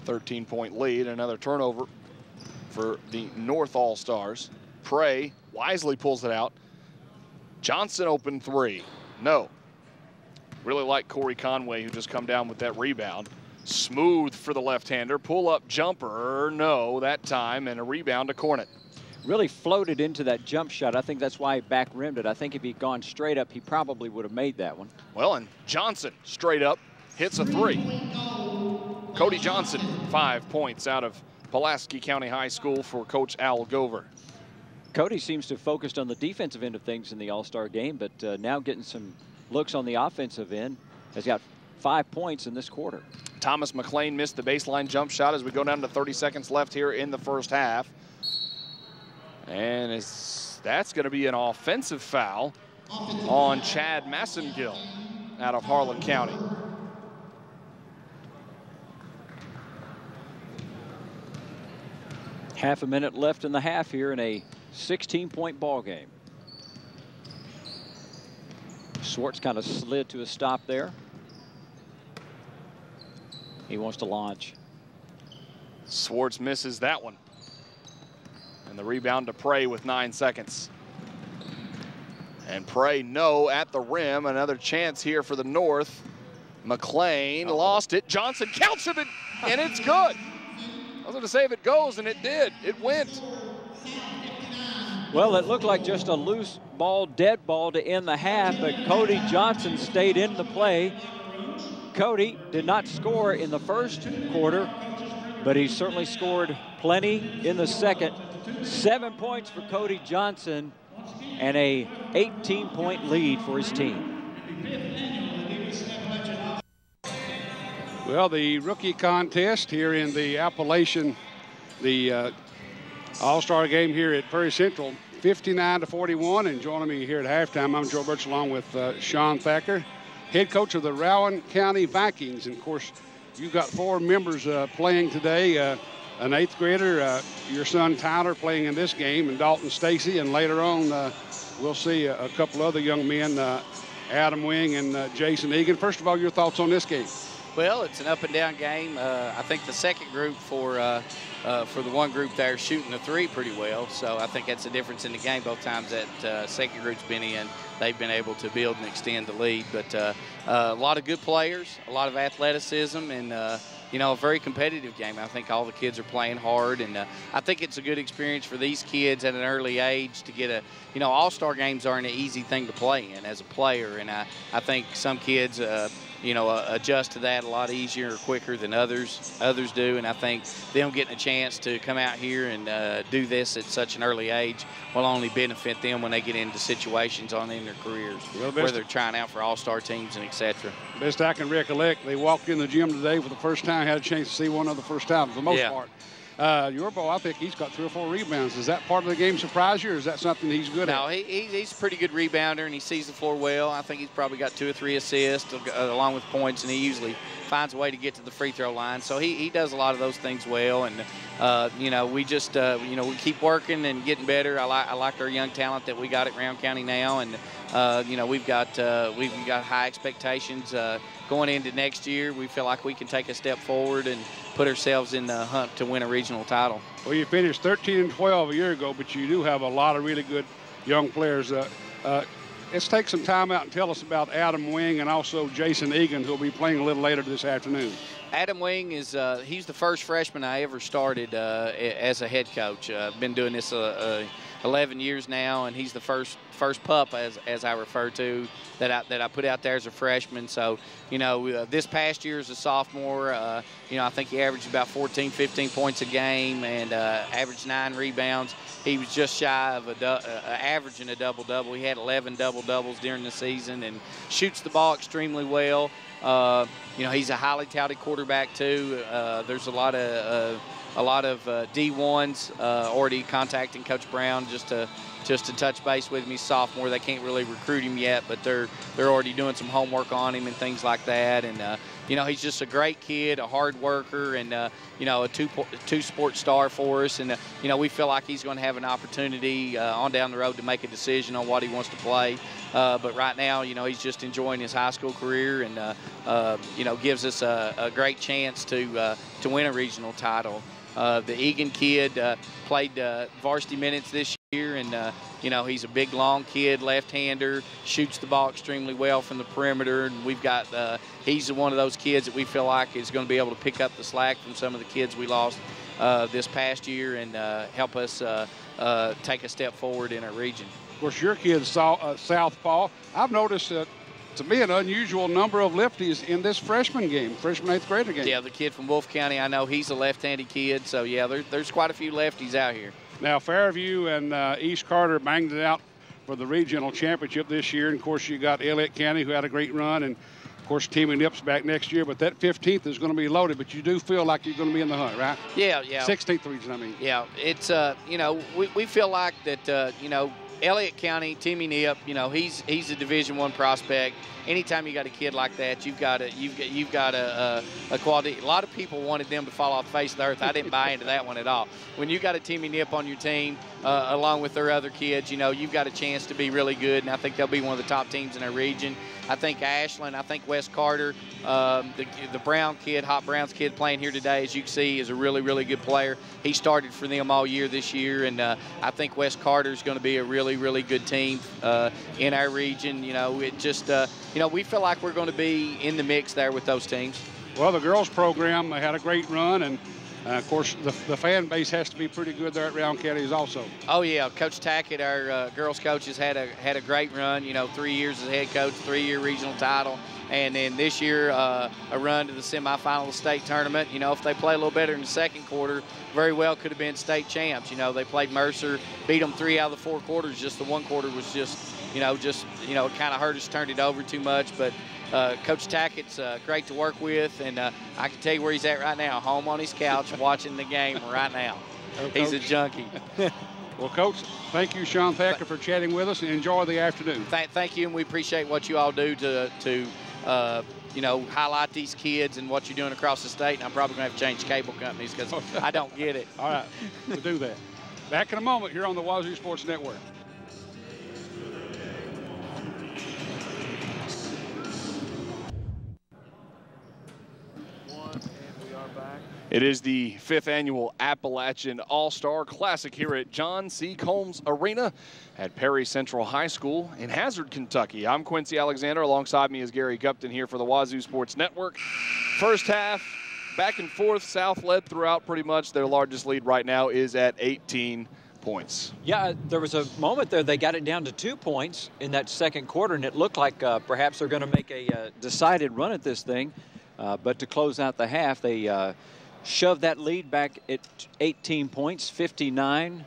13-point lead, another turnover for the North All-Stars. Prey wisely pulls it out. Johnson open 3, no. Really like Corey Conway, who just come down with that rebound. Smooth for the left-hander, pull-up jumper, no that time, and a rebound to Cornett. Really floated into that jump shot. I think that's why he back-rimmed it. I think if he'd gone straight up, he probably would have made that one. Well, and Johnson straight up hits a 3. Cody Johnson, 5 points out of Pulaski County High School for Coach Al Gover. Cody seems to have focused on the defensive end of things in the All-Star game, but now getting some looks on the offensive end. Has got 5 points in this quarter. Thomas McLean missed the baseline jump shot as we go down to 30 seconds left here in the first half. And that's going to be an offensive foul on Chad Massengill out of Harlan County. Half a minute left in the half here in a 16-point ball game. Swartz kind of slid to a stop there. He wants to launch. Swartz misses that one. And the rebound to Prey with 9 seconds. And Prey, no, at the rim. Another chance here for the North. McLean lost it. Johnson counts it, and it's good. I was going to say if it goes, and it did. It went. Well, it looked like just a loose ball, dead ball to end the half, but Cody Johnson stayed in the play. Cody did not score in the first quarter, but he certainly scored plenty in the second. 7 points for Cody Johnson and a 18-point lead for his team. Well, the rookie contest here in the Appalachian, the All-Star game here at Prairie Central, 59-41. And joining me here at halftime, I'm Joe Birch along with Sean Thacker, head coach of the Rowan County Vikings. And, of course, you've got 4 members playing today. An 8th grader, your son Tyler, playing in this game, and Dalton Stacy. And later on, we'll see a couple other young men, Adam Wing and Jason Egan. First of all, your thoughts on this game? Well, it's an up and down game. I think the second group for the one group there shooting the 3 pretty well. So I think that's the difference in the game. Both times that second group's been in, they've been able to build and extend the lead. But a lot of good players, a lot of athleticism, and you know, a very competitive game. I think all the kids are playing hard, and I think it's a good experience for these kids at an early age to get a, you know, all-star games aren't an easy thing to play in as a player, and I think some kids, you know, adjust to that a lot easier or quicker than others do, and I think them getting a chance to come out here and do this at such an early age will only benefit them when they get into situations in their careers where they're trying out for all-star teams and etc. Best I can recollect, they walked in the gym today for the first time, had a chance to see one of the first time for the most part. Your boy, I think he's got 3 or 4 rebounds. Does that part of the game surprise you, or is that something he's good at? No, he's a pretty good rebounder, and he sees the floor well. I think he's probably got 2 or 3 assists along with points, and he usually finds a way to get to the free throw line. So he does a lot of those things well, and you know, we just you know, we keep working and getting better. I like our young talent that we got at Round County now, and you know, we've got high expectations going into next year. We feel like we can take a step forward and put ourselves in the hunt to win a regional title. Well, you finished 13-12 a year ago, but you do have a lot of really good young players. Let's take some time out and tell us about Adam Wing and also Jason Egan, who will be playing a little later this afternoon. Adam Wing is he's the first freshman I ever started as a head coach. I've been doing this 11 years now, and he's the first pup, as I refer to, that I put out there as a freshman. So, you know, this past year as a sophomore, you know, I think he averaged about 14, 15 points a game and averaged 9 rebounds. He was just shy of averaging a double-double. He had 11 double-doubles during the season and shoots the ball extremely well. You know, he's a highly touted quarterback too. There's a lot of D1s already contacting Coach Brown just to touch base with him. He's sophomore. They can't really recruit him yet, but they're already doing some homework on him and things like that. And you know, he's just a great kid, a hard worker, and you know, a two-sport star for us. And you know, we feel like he's going to have an opportunity on down the road to make a decision on what he wants to play. But right now, you know, he's just enjoying his high school career, and you know, gives us a great chance to win a regional title. The Egan kid played varsity minutes this year, and you know, he's a big, long kid, left-hander, shoots the ball extremely well from the perimeter, and we've got he's one of those kids that we feel like is going to be able to pick up the slack from some of the kids we lost this past year and help us take a step forward in our region. Of course, your kid's southpaw. I've noticed to me an unusual number of lefties in this freshman 8th grader game. Yeah, the kid from Wolfe County, I know he's a left-handed kid, so yeah, there's quite a few lefties out here. Now, Fairview and East Carter banged it out for the regional championship this year, and of course you got Elliott County, who had a great run, and of course teaming Nips back next year, but that 15th is going to be loaded, but you do feel like you're going to be in the hunt, right? Yeah. 16th region, I mean. Yeah, it's, you know, we feel like that, you know, Elliott County, Timmy Nip, you know, he's a Division I prospect. Anytime you got a kid like that, you've got a quality. A lot of people wanted them to fall off the face of the earth. I didn't buy into that one at all. When you got a Timmy Nip on your team, along with their other kids, you know, you've got a chance to be really good, and I think they'll be one of the top teams in our region. I think Ashland, I think Wes Carter, the Brown kid, Hot Browns kid playing here today, as you can see, is a really, really good player. He started for them all year this year, and I think Wes Carter is going to be a really, really good team in our region. You know, it just, you know, we feel like we're going to be in the mix there with those teams. Well, the girls program had a great run, and of course, the fan base has to be pretty good there at Round County also. Oh, yeah. Coach Tackett, our girls coach, has had a great run. You know, 3 years as head coach, 3-year regional title. And then this year, a run to the semifinal of the state tournament. You know, if they play a little better in the second quarter, very well could have been state champs. You know, they played Mercer, beat them 3 out of the 4 quarters. Just the one quarter was just, it kind of hurt us, turned it over too much. But Coach Tackett's great to work with, and I can tell you where he's at right now, home on his couch watching the game right now. He's a junkie. Well, Coach, thank you, Sean Thacker, for chatting with us, and enjoy the afternoon. Thank you, and we appreciate what you all do to highlight these kids and what you're doing across the state. And I'm probably going to have to change cable companies because I don't get it. All right, we'll do that. Back in a moment here on the Wazoo Sports Network. It is the 5th annual Appalachian All-Star Classic here at John C. Combs Arena at Perry Central High School in Hazard, Kentucky. I'm Quincy Alexander. Alongside me is Gary Gupton here for the Wazoo Sports Network. First half, back and forth. South led throughout pretty much. Their largest lead right now is at 18 points. Yeah, there was a moment there they got it down to 2 points in that second quarter, and it looked like perhaps they're going to make a decided run at this thing. But to close out the half, they shoved that lead back at 18 points, 59-41.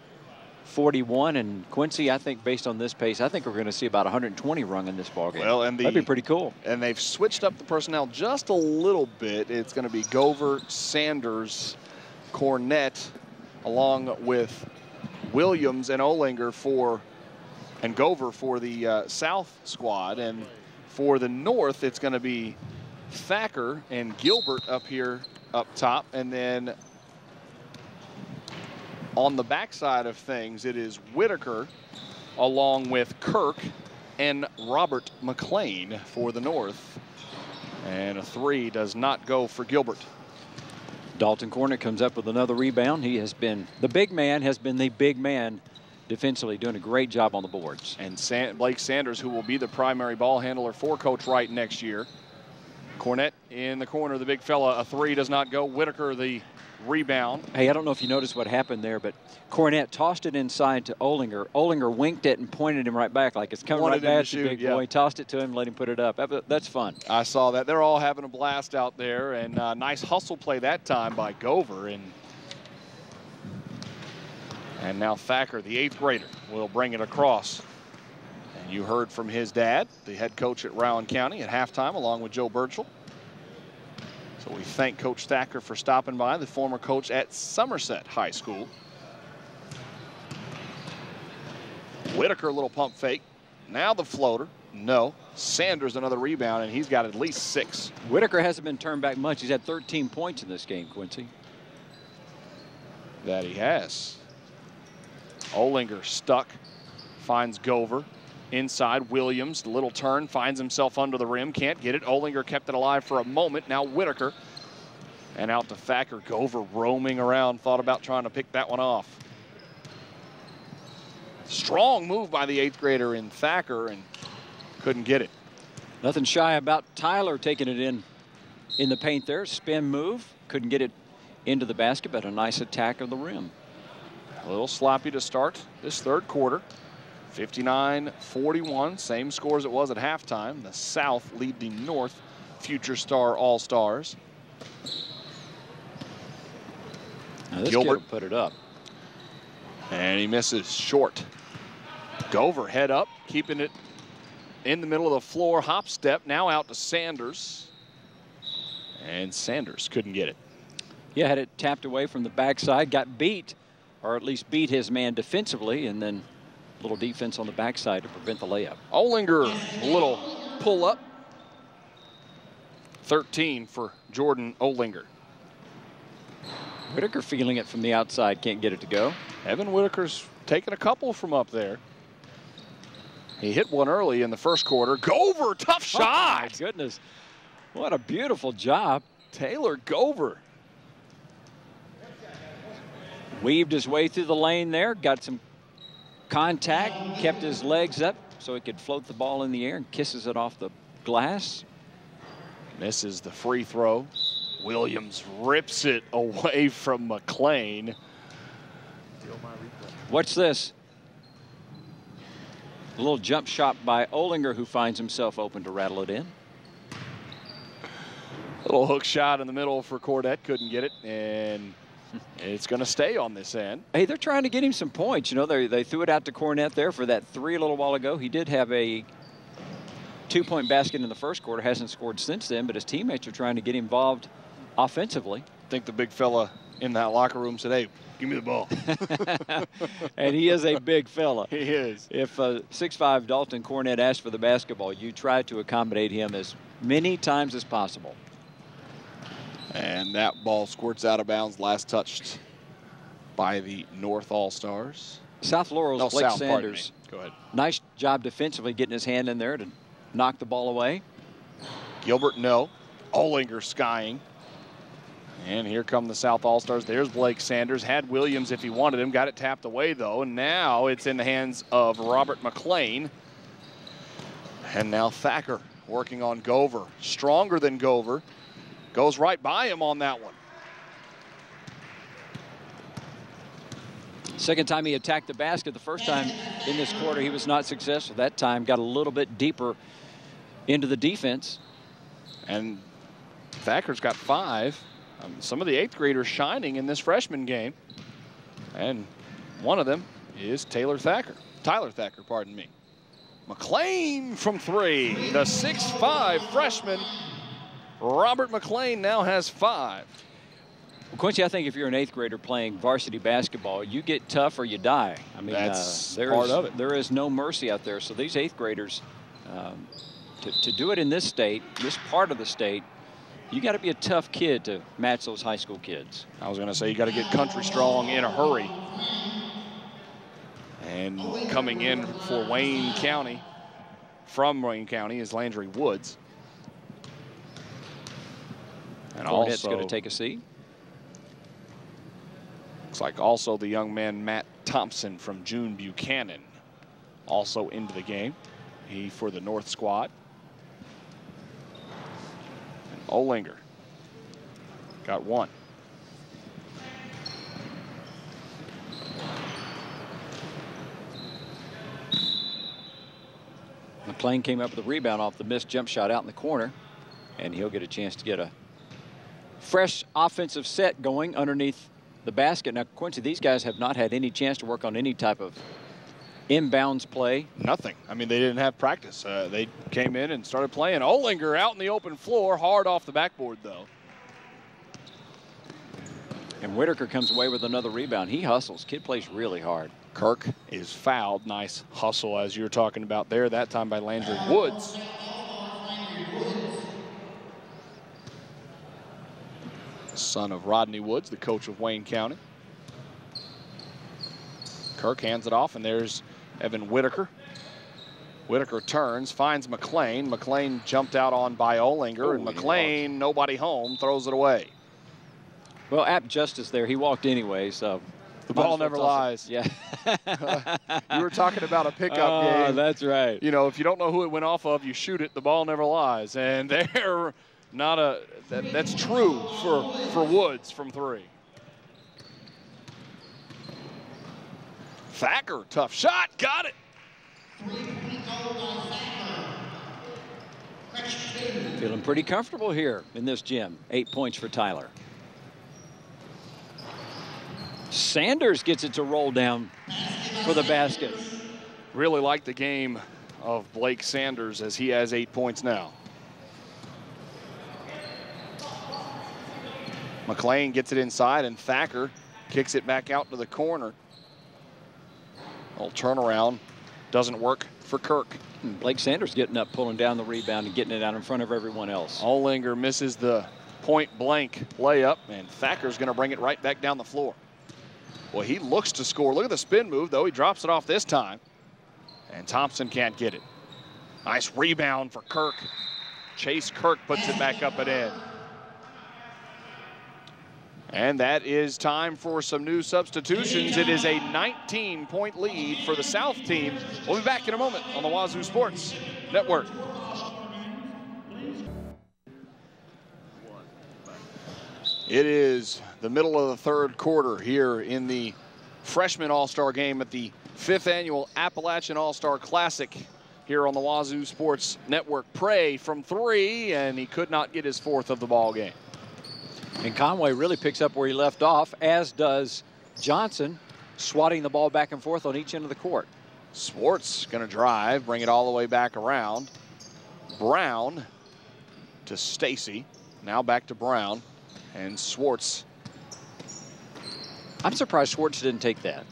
And Quincy, I think based on this pace, I think we're going to see about 120 rung in this ballgame. Well, and that'd be pretty cool. And they've switched up the personnel just a little bit. It's going to be Gover, Sanders, Cornett, along with Williams and Olinger and Gover for the South squad. And for the North, it's going to be Thacker and Gilbert up here up top, and then on the backside of things, it is Whitaker along with Kirk and Robert McLean for the North. And a 3 does not go for Gilbert. Dalton Cornett comes up with another rebound. He has been the big man defensively, doing a great job on the boards. And Blake Sanders, who will be the primary ball handler for Coach Wright next year. Cornett in the corner, the big fella, a 3 does not go. Whitaker, the rebound. Hey, I don't know if you noticed what happened there, but Cornett tossed it inside to Olinger. Olinger winked it and pointed him right back like it's coming right back to big boy. He tossed it to him, let him put it up. That's fun. I saw that. They're all having a blast out there, and nice hustle play that time by Gover. And now Thacker, the 8th grader, will bring it across. You heard from his dad, the head coach at Rowan County, at halftime, along with Joe Burchell. So we thank Coach Thacker for stopping by, the former coach at Somerset High School. Whitaker, a little pump fake. Now the floater. No. Sanders, another rebound, and he's got at least 6. Whitaker hasn't been turned back much. He's had 13 points in this game, Quincy. That he has. Olinger stuck, finds Gover. Inside, Williams, little turn, finds himself under the rim, can't get it. Olinger kept it alive for a moment. Now Whitaker, and out to Thacker. Gover roaming around, thought about trying to pick that one off. Strong move by the 8th grader in Thacker, and couldn't get it. Nothing shy about Tyler taking it in the paint there. Spin move, couldn't get it into the basket, but a nice attack of the rim. A little sloppy to start this third quarter. 59-41, same score as it was at halftime. The South lead the North Future Star All-Stars. Gilbert put it up. And he misses short. Gover head up, keeping it in the middle of the floor. Hop step, now out to Sanders. And Sanders couldn't get it. Yeah, had it tapped away from the backside, got beat, or at least beat his man defensively, and then little defense on the backside to prevent the layup. Olinger, a little pull up. 13 for Jordan Olinger. Whitaker feeling it from the outside, can't get it to go. Evan Whitaker's taking a couple from up there. He hit one early in the first quarter. Gover, tough shot. Oh, my goodness. What a beautiful job. Taylor Gover. Weaved his way through the lane there, got some contact, kept his legs up so he could float the ball in the air and kisses it off the glass. Misses the free throw. Williams rips it away from McLean. What's this? A little jump shot by Olinger, who finds himself open to rattle it in. Little hook shot in the middle for Cornette, couldn't get it, and it's going to stay on this end. Hey, they're trying to get him some points. You know, they threw it out to Cornette there for that 3 a little while ago. He did have a 2-point basket in the first quarter, hasn't scored since then, but his teammates are trying to get involved offensively. I think the big fella in that locker room said, hey, give me the ball. And he is a big fella. He is. If 6'5" Dalton Cornette asked for the basketball, you try to accommodate him as many times as possible. And that ball squirts out of bounds, last touched by the North All-Stars. South Laurel's No, Blake South, Sanders. Go ahead. Nice job defensively getting his hand in there to knock the ball away. Gilbert, no. Olinger skying. And here come the South All-Stars. There's Blake Sanders. Had Williams if he wanted him. Got it tapped away, though. And now it's in the hands of Robert McLean. And now Thacker working on Gover. Stronger than Gover. Goes right by him on that one. Second time he attacked the basket. The first time in this quarter he was not successful. That time got a little bit deeper into the defense. And Thacker's got 5. Some of the 8th graders shining in this freshman game. And one of them is Tyler Thacker, pardon me. McLean from 3. The 6'5" freshman, Robert McLean, now has 5. Well, Quincy, I think if you're an 8th grader playing varsity basketball, you get tough or you die. I mean, that's part of it. There is no mercy out there. So these 8th graders, to do it in this state, this part of the state, you got to be a tough kid to match those high school kids. I was going to say, you got to get country strong in a hurry. And coming in for Wayne County, from Wayne County, is Landry Woods. And Cornette's also going to take a seat. Looks like also the young man Matt Thompson from June Buchanan also into the game. He for the North squad. And Olinger got 1. McLean came up with a rebound off the missed jump shot out in the corner, and he'll get a chance to get a fresh offensive set going underneath the basket. Now, Quincy, these guys have not had any chance to work on any type of inbounds play. Nothing. I mean, they didn't have practice. They came in and started playing. Olinger out in the open floor, hard off the backboard, though. And Whitaker comes away with another rebound. He hustles. Kid plays really hard. Kirk is fouled. Nice hustle, as you're talking about there, that time by Landry Woods. Son of Rodney Woods, the coach of Wayne County. Kirk hands it off, and there's Evan Whitaker. Whitaker turns, finds McLean. McLean jumped out on by Olinger, and McLean, nobody home, throws it away. Well, apt justice there. He walked anyway, so. The ball never lies. Yeah. You were talking about a pickup game. That's right. You know, if you don't know who it went off of, you shoot it, the ball never lies. And they're not a, that's true for Woods from 3. Thacker, tough shot, got it. Feeling pretty comfortable here in this gym. 8 points for Tyler. Sanders gets it to roll down for the basket. Really like the game of Blake Sanders as he has 8 points now. McLean gets it inside, and Thacker kicks it back out to the corner. Little turnaround doesn't work for Kirk. Blake Sanders getting up, pulling down the rebound, and getting it out in front of everyone else. Olinger misses the point-blank layup, and Thacker's going to bring it right back down the floor. Well, he looks to score. Look at the spin move, though. He drops it off this time, and Thompson can't get it. Nice rebound for Kirk. Chase Kirk puts it back up and in. And that is time for some new substitutions. It is a 19-point lead for the South team. We'll be back in a moment on the Wazoo Sports Network. It is the middle of the third quarter here in the freshman All-Star game at the 5th annual Appalachian All-Star Classic here on the Wazoo Sports Network. Prey from 3, and he could not get his 4th of the ball game. And Conway really picks up where he left off, as does Johnson, swatting the ball back and forth on each end of the court. Swartz going to drive, bring it all the way back around. Brown to Stacy. Now back to Brown. And Swartz. I'm surprised Swartz didn't take that.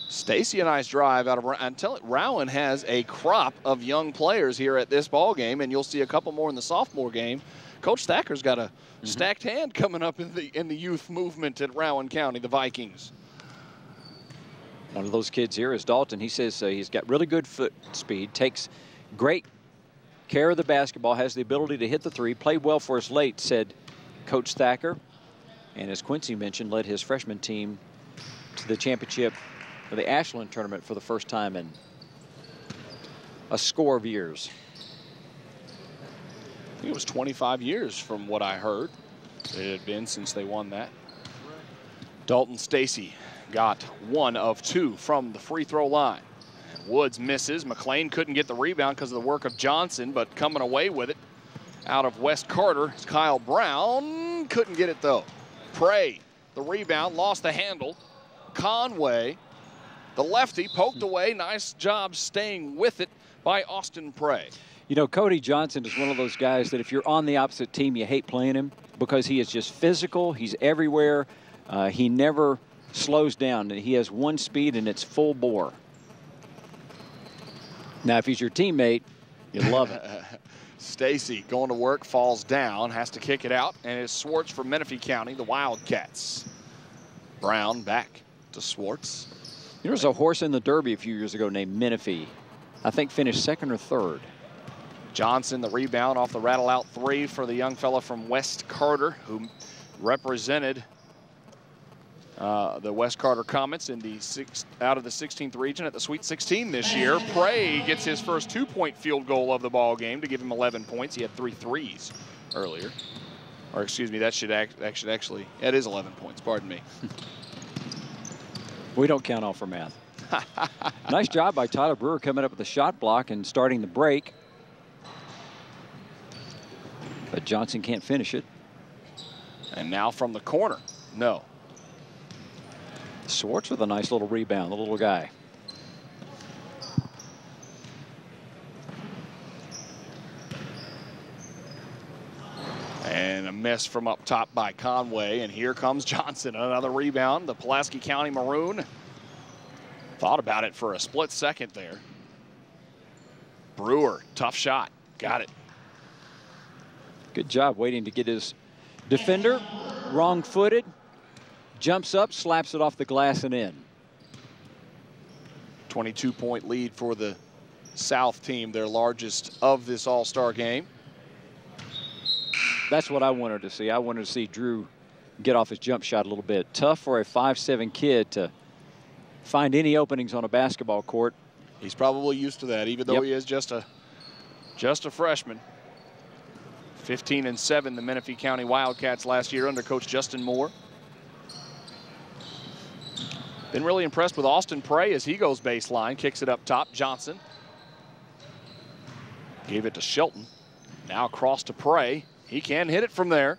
Stacy, a nice drive out of Brown. Rowan has a crop of young players here at this ball game, and you'll see a couple more in the sophomore game. Coach Thacker's got a stacked hand coming up in the youth movement at Rowan County, the Vikings. One of those kids here is Dalton. He says he's got really good foot speed, takes great care of the basketball, has the ability to hit the three, played well for us late, said Coach Thacker. And as Quincy mentioned, led his freshman team to the championship for the Ashland tournament for the first time in a score of years. I think it was 25 years from what I heard it had been since they won that. Dalton Stacy got 1 of 2 from the free throw line. Woods misses. McLean couldn't get the rebound because of the work of Johnson, but coming away with it out of West Carter is Kyle Brown. Couldn't get it though. Prey, the rebound, lost the handle. Conway, the lefty, poked away. Nice job staying with it by Austin Prey. You know, Cody Johnson is one of those guys that if you're on the opposite team, you hate playing him because he is just physical. He's everywhere. He never slows down. He has one speed, and it's full bore. Now, if he's your teammate, you love it. Stacy going to work, falls down, has to kick it out, and it's Swartz from Menifee County, the Wildcats. Brown back to Swartz. There was a horse in the Derby a few years ago named Menifee. I think finished 2nd or 3rd. Johnson, the rebound off the rattle out 3 for the young fella from West Carter, who represented the West Carter Comets in the out of the 16th region at the Sweet 16 this year. Prey gets his first 2-point field goal of the ball game to give him 11 points. He had 3 threes earlier. Or excuse me, that should actually, it is 11 points, pardon me. We don't count off for math. Nice job by Tyler Brewer coming up with the shot block and starting the break. But Johnson can't finish it. And now from the corner, no. Swartz with a nice little rebound, the little guy. And a miss from up top by Conway, and here comes Johnson, another rebound. The Pulaski County Maroon thought about it for a split second there. Brewer, tough shot, got it. Good job waiting to get his defender, wrong-footed, jumps up, slaps it off the glass and in. 22-point lead for the South team, their largest of this All-Star game. That's what I wanted to see. I wanted to see Drew get off his jump shot a little bit. Tough for a 5'7" kid to find any openings on a basketball court. He's probably used to that, even though he is just a freshman. 15-7, the Menifee County Wildcats last year under Coach Justin Moore. Been really impressed with Austin Prey as he goes baseline, kicks it up top. Johnson gave it to Shelton. Now across to Prey. He can hit it from there,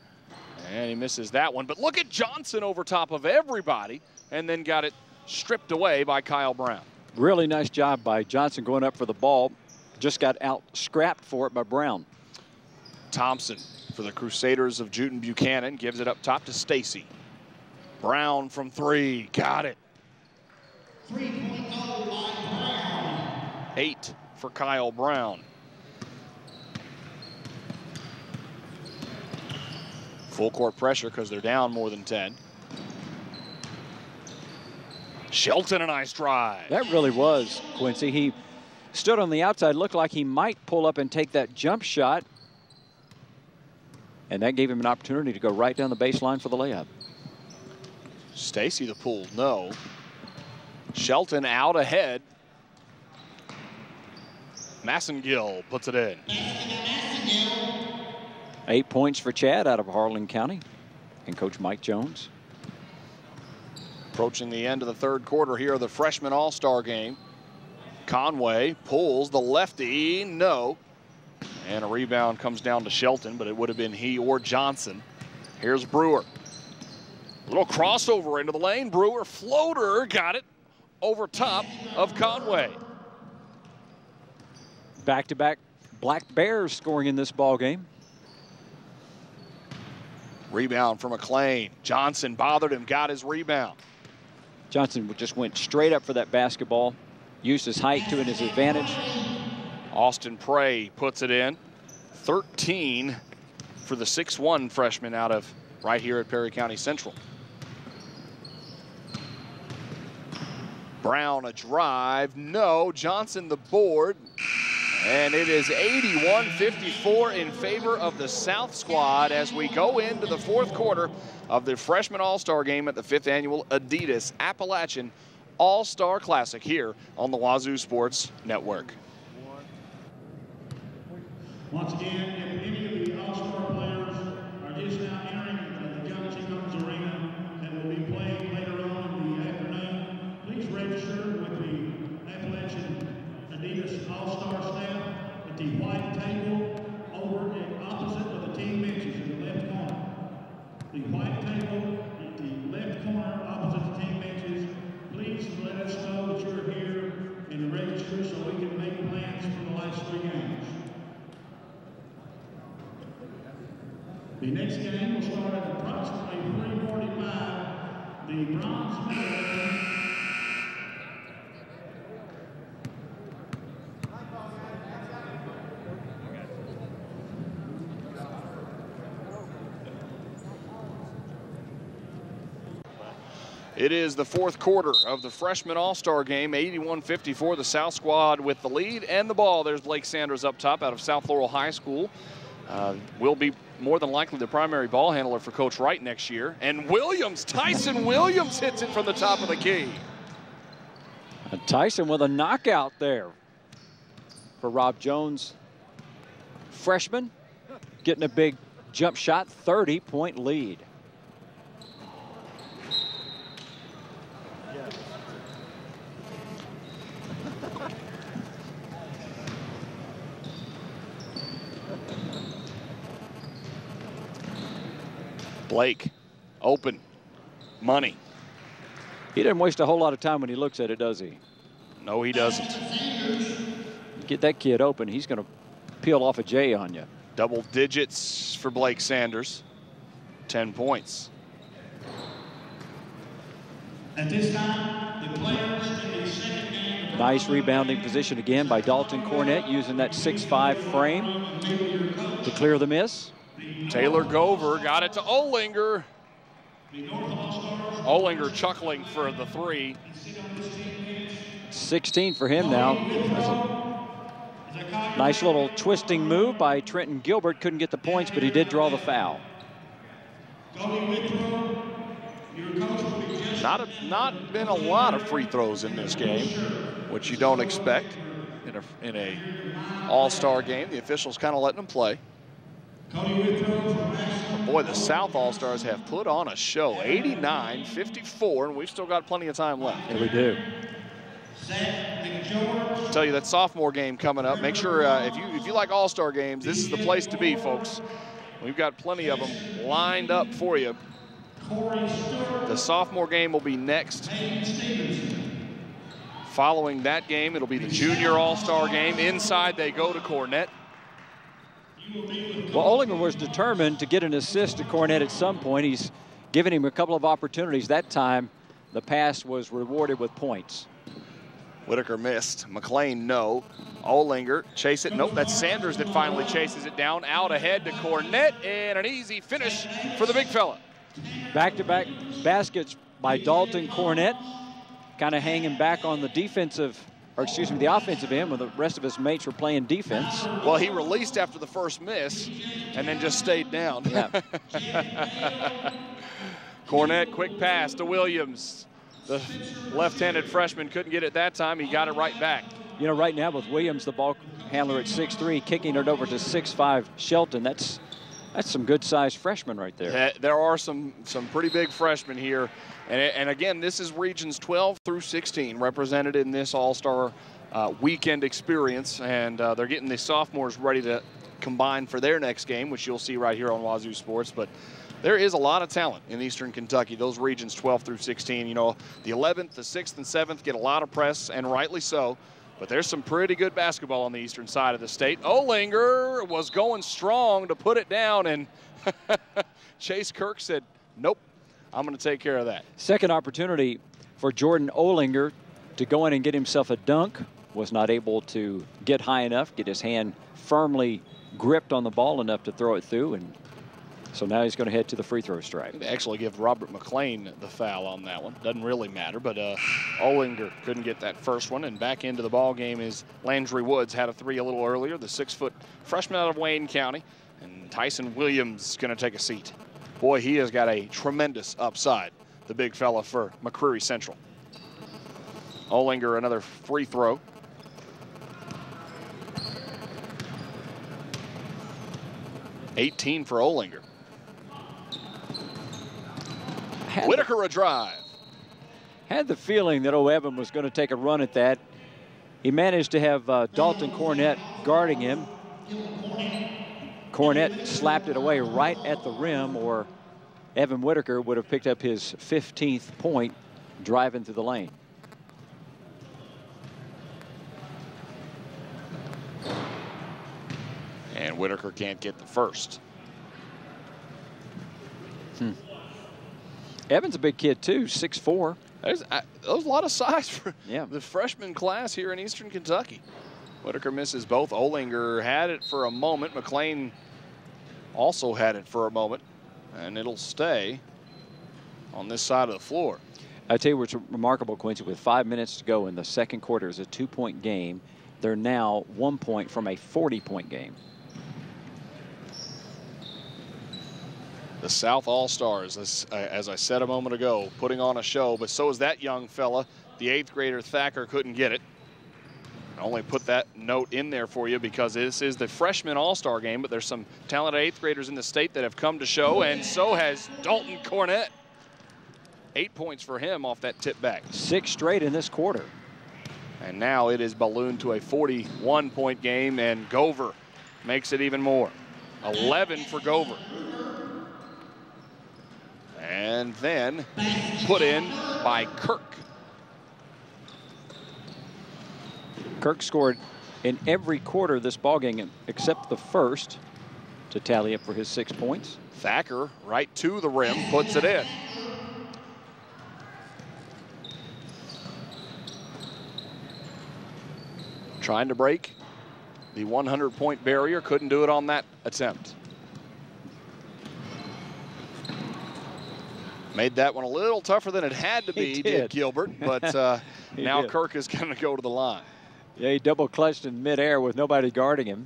and he misses that one. But look at Johnson over top of everybody, and then got it stripped away by Kyle Brown. Really nice job by Johnson going up for the ball. Just got out scrapped for it by Brown. Thompson for the Crusaders of Juden Buchanan gives it up top to Stacy. Brown from 3, got it. 3-point goal, 8 for Kyle Brown. Full court pressure because they're down more than 10. Shelton, a nice drive. That really was, Quincy. He stood on the outside, looked like he might pull up and take that jump shot. And that gave him an opportunity to go right down the baseline for the layup. Stacy the pool, no. Shelton out ahead. Massengill puts it in. 8 points for Chad out of Harlan County and Coach Mike Jones. Approaching the end of the third quarter here of the freshman all-star game. Conway pulls the lefty, no. And a rebound comes down to Shelton, but it would have been he or Johnson. Here's Brewer. Little crossover into the lane. Brewer floater, got it over top of Conway. Back-to-back Black Bears scoring in this ball game. Rebound from McLean. Johnson bothered him, got his rebound. Johnson just went straight up for that basketball, used his height to his advantage. Austin Prey puts it in. 13 for the 6'1" freshman out of right here at Perry County Central. Brown a drive, no. Johnson the board. And it is 81-54 in favor of the South squad as we go into the fourth quarter of the freshman all-star game at the 5th annual Adidas Appalachian All-Star Classic here on the Wazoo Sports Network. Once again, if any of the All-Star players are just now entering the John C. Combs Arena and will be playing later on in the afternoon, please register with the Appalachian Adidas All-Star staff at the white table over and opposite of the team benches in the left corner. The white table at the left corner opposite the team benches. Please let us know that you're here and register so we can make plans for the last 3 games. The next game will start at approximately 3:45. The bronze medal. It is the fourth quarter of the freshman all-star game, 81-54. The South squad with the lead and the ball. There's Blake Sanders up top out of South Laurel High School. Will be more than likely the primary ball handler for Coach Wright next year. And Williams, Tyson Williams hits it from the top of the key. And Tyson with a knockout there for Rob Jones. Freshman getting a big jump shot, 30-point lead. Blake, open, money. He doesn't waste a whole lot of time when he looks at it, does he? No, he doesn't. Get that kid open, he's going to peel off a J on you. Double digits for Blake Sanders, 10 points. At this time, the players in the second game. Nice rebounding position again by Dalton Cornett, using that 6'5" frame to clear the miss. Taylor Gover got it to Olinger. Olinger chuckling for the 3. 16 for him now. Nice little twisting move by Trenton Gilbert. Couldn't get the points, but he did draw the foul. Not been a lot of free throws in this game, which you don't expect in a all-star game. The officials kind of letting them play. But boy, the South All-Stars have put on a show. 89-54, and we've still got plenty of time left. Yeah, we do. I'll tell you that sophomore game coming up. Make sure if you like All-Star games, this is the place to be, folks. We've got plenty of them lined up for you. The sophomore game will be next. Following that game, it'll be the junior All-Star game. Inside they go to Cornett. Well, Olinger was determined to get an assist to Cornett at some point. He's given him a couple of opportunities. That time, the pass was rewarded with points. Whitaker missed. McLean, no. Olinger, chase it. Nope, that's Sanders that finally chases it down. Out ahead to Cornett, and an easy finish for the big fella. Back-to-back baskets by Dalton Cornett, kind of hanging back on the defensive, or excuse me, the offensive end when the rest of his mates were playing defense. Well, he released after the first miss and then just stayed down. Yeah. Cornett, quick pass to Williams. The left-handed freshman couldn't get it that time. He got it right back. You know, right now with Williams, the ball handler at 6'3", kicking it over to 6'5", Shelton. That's some good-sized freshmen right there. There are some pretty big freshmen here. And again, this is regions 12 through 16 represented in this All-Star weekend experience. And they're getting the sophomores ready to combine for their next game, which you'll see right here on Wazoo Sports. But there is a lot of talent in Eastern Kentucky, those regions 12 through 16. You know, the 11th, the 6th, and 7th get a lot of press, and rightly so. But there's some pretty good basketball on the eastern side of the state. Olinger was going strong to put it down, and Chase Kirk said, nope, I'm going to take care of that. Second opportunity for Jordan Olinger to go in and get himself a dunk. Was not able to get high enough, get his hand firmly gripped on the ball enough to throw it through, and so now he's going to head to the free throw stripe. They actually give Robert McLean the foul on that one. Doesn't really matter, but Olinger couldn't get that first one. And back into the ball game is Landry Woods. Had a three a little earlier, the 6-foot freshman out of Wayne County. And Tyson Williams is going to take a seat. Boy, he has got a tremendous upside, the big fella for McCreary Central. Olinger, another free throw. $18 for Olinger. Whitaker a drive. Had the feeling that Evan was going to take a run at that. He managed to have Dalton Cornett guarding him. Cornett slapped it away right at the rim, or Evan Whitaker would have picked up his 15th point driving through the lane. And Whitaker can't get the first. Evan's a big kid too, 6'4". There's a lot of size for the freshman class here in Eastern Kentucky. Whitaker misses both. Olinger had it for a moment. McLean also had it for a moment. And it'll stay on this side of the floor. I tell you what's remarkable, Quincy, with 5 minutes to go in the second quarter, is a 2-point game. They're now 1 point from a 40-point game. The South All-Stars, as I said a moment ago, putting on a show, but so is that young fella. The 8th grader Thacker couldn't get it. I only put that note in there for you because this is the freshman All-Star game, but there's some talented 8th graders in the state that have come to show, and so has Dalton Cornett. 8 points for him off that tip back. 6 straight in this quarter. And now it is ballooned to a 41-point game, and Gover makes it even more. 11 for Gover. And then put in by Kirk. Kirk scored in every quarter of this ballgame except the first to tally up for his 6 points. Thacker right to the rim, puts it in. Trying to break the 100-point barrier, couldn't do it on that attempt. Made that one a little tougher than it had to be, did Gilbert, but now did. Kirk is going to go to the line. Yeah, he double clutched in midair with nobody guarding him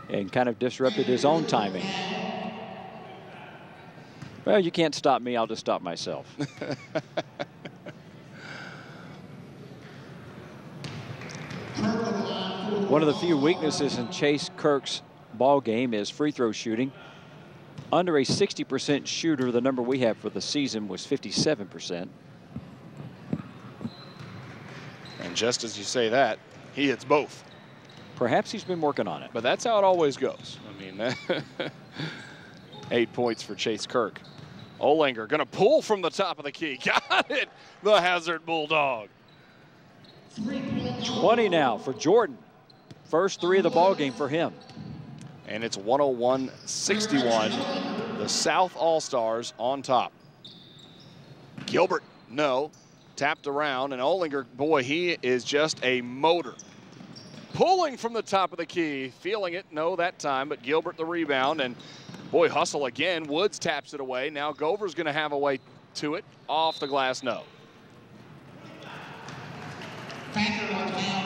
and kind of disrupted his own timing. Well, you can't stop me, I'll just stop myself. One of the few weaknesses in Chase Kirk's ball game is free throw shooting. Under a 60% shooter, the number we have for the season was 57%. And just as you say that, he hits both. Perhaps he's been working on it. But that's how it always goes. I mean, 8 points for Chase Kirk. Olinger going to pull from the top of the key. Got it, the Hazard Bulldog. 20 now for Jordan. First 3 of the ball game for him. And it's 101-61. The South All-Stars on top. Gilbert, no. tapped around, and Olinger, boy, he is just a motor. Pulling from the top of the key, feeling it, no that time, but Gilbert the rebound, and boy, hustle again. Woods taps it away. Now Gover's going to have a way to it. Off the glass, no.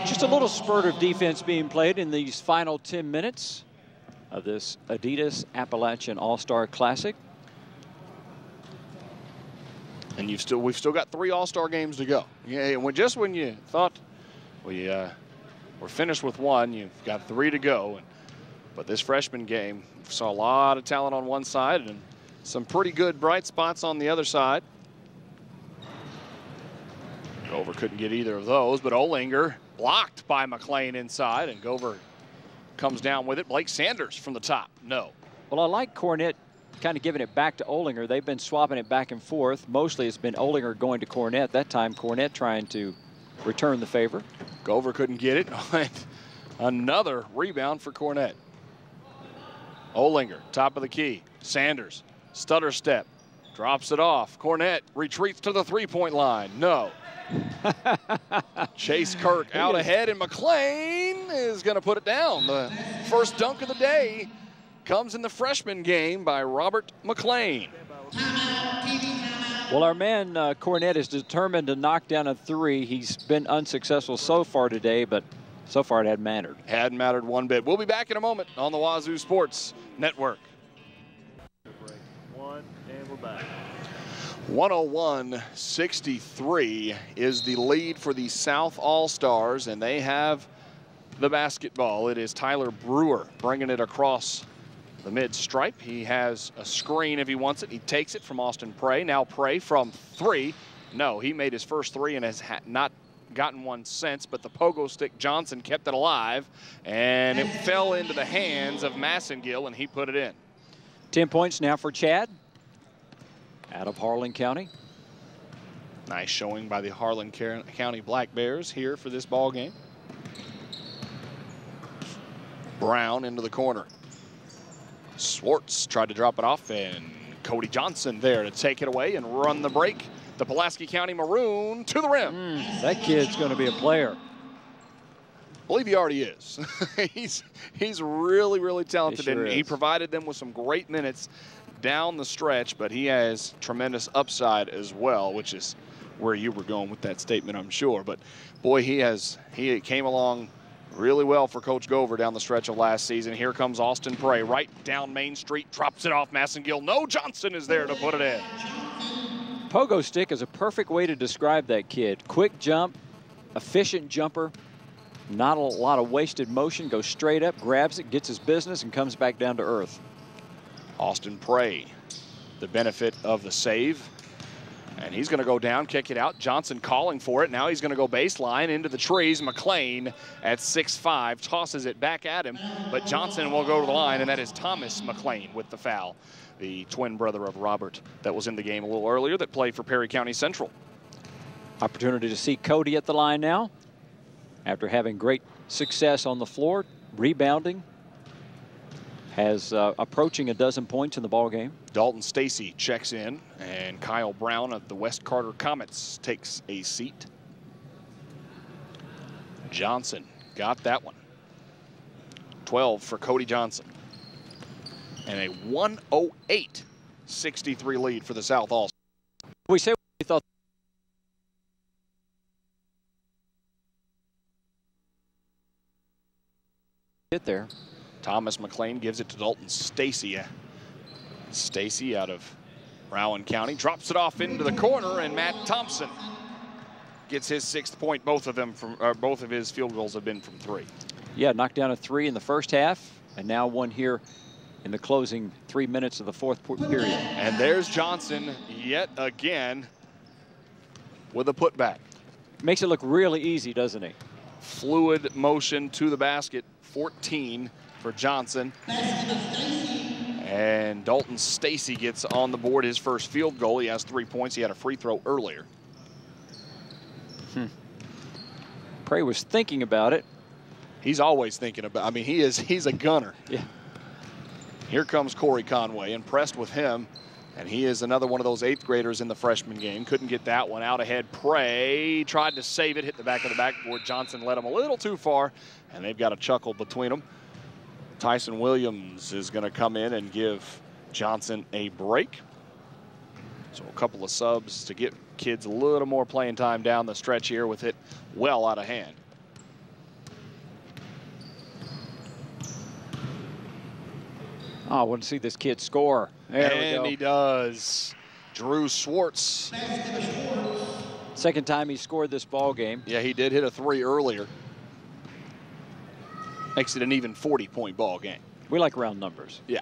Just a little spurt of defense being played in these final 10 minutes of this Adidas Appalachian All-Star Classic. And we've still got 3 All-Star games to go. Yeah, just when you thought we're finished with 1, you've got 3 to go. But this freshman game saw a lot of talent on one side and some pretty good bright spots on the other side. Gover couldn't get either of those, but Olinger blocked by McLean inside, and Gover comes down with it. Blake Sanders from the top, no. Well, I like Cornett kind of giving it back to Olinger. They've been swapping it back and forth. Mostly it's been Olinger going to Cornett. That time Cornett trying to return the favor. Gover couldn't get it. Another rebound for Cornett. Olinger, top of the key. Sanders, stutter step, drops it off. Cornett retreats to the three-point line. No. Chase Kirk out ahead, and McLean is going to put it down. The first dunk of the day comes in the freshman game by Robert McLean. Well, our man Cornett is determined to knock down a 3. He's been unsuccessful so far today, but so far it hadn't mattered. Hadn't mattered one bit. We'll be back in a moment on the Wazoo Sports Network. Break 1, and we're back. 101-63 is the lead for the South All-Stars, and they have the basketball. It is Tyler Brewer bringing it across the mid-stripe. He has a screen if he wants it. He takes it from Austin Prey. Now Prey from 3. No, he made his first 3 and has not gotten one since, but the pogo stick Johnson kept it alive, and it fell into the hands of Massengill, and he put it in. 10 points now for Chad out of Harlan County. Nice showing by the Harlan County Black Bears here for this ball game. Brown into the corner. Swartz tried to drop it off, and Cody Johnson there to take it away and run the break. The Pulaski County Maroon to the rim. That kid's going to be a player. I believe he already is. he's really, really talented, He sure and he is. provided them with some great minutes down the stretch, but he has tremendous upside as well, which is where you were going with that statement, I'm sure. But boy, he came along really well for Coach Gover down the stretch of last season. Here comes Austin Prey right down Main Street, drops it off Massengill. No, Johnson is there to put it in. Pogo stick is a perfect way to describe that kid. Quick jump, efficient jumper, not a lot of wasted motion, goes straight up, grabs it, gets his business, and comes back down to earth. Austin Prey, the benefit of the save. And he's going to go down, kick it out. Johnson calling for it. Now he's going to go baseline into the trees. McLean at 6'5", tosses it back at him. But Johnson will go to the line, and that is Thomas McLean with the foul. The twin brother of Robert that was in the game a little earlier that played for Perry County Central. Opportunity to see Cody at the line now. After having great success on the floor, rebounding, has approaching a dozen points in the ball game. Dalton Stacy checks in, and Kyle Brown of the West Carter Comets takes a seat. Johnson got that one. 12 for Cody Johnson. And a 108-63 lead for the South All. We say we thought get there. Thomas McLean gives it to Dalton Stacy. Stacy out of Rowan County drops it off into the corner, and Matt Thompson gets his 6th point. Both of his field goals have been from 3. Yeah, knocked down a 3 in the first half, and now one here in the closing 3 minutes of the fourth period. And there's Johnson yet again with a putback. Makes it look really easy, doesn't he? Fluid motion to the basket. 14 for Johnson. And Dalton Stacy gets on the board his first field goal. He has 3 points. He had a free throw earlier. Prey was thinking about it. He's always thinking about, I mean, he's a gunner. Yeah. Here comes Corey Conway, impressed with him And he is another one of those 8th graders in the freshman game. Couldn't get that one out ahead. Prey tried to save it, hit the back of the backboard. Johnson led him a little too far, and they've got a chuckle between them. Tyson Williams is going to come in and give Johnson a break. So a couple of subs to get kids a little more playing time down the stretch here with it well out of hand. Oh, I want to see this kid score. There we go. And he does. Drew Schwartz. Second time he scored this ball game. Yeah, he did hit a 3 earlier. Makes it an even 40-point ball game. We like round numbers. Yeah.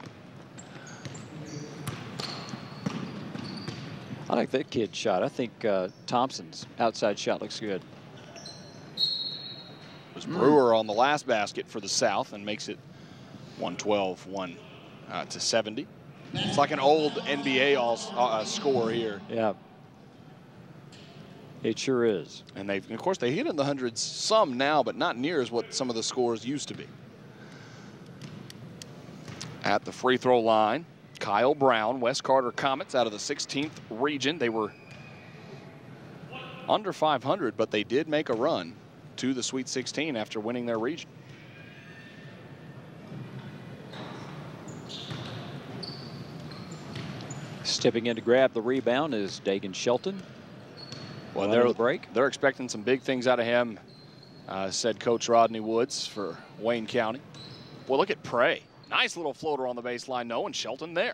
I like that kid's shot. I think Thompson's outside shot looks good. It was Brewer on the last basket for the South and makes it 112-1 to 70. It's like an old NBA score here. Yeah. It sure is. And of course, they hit in the hundreds some now, but not near as what some of the scores used to be. At the free throw line, Kyle Brown, West Carter Comets out of the 16th region. They were under 500, but they did make a run to the Sweet 16 after winning their region. Stepping in to grab the rebound is Dagan Shelton. Well, they're expecting some big things out of him, said Coach Rodney Woods for Wayne County. Well, look at Prey. Nice little floater on the baseline. No, and Shelton there.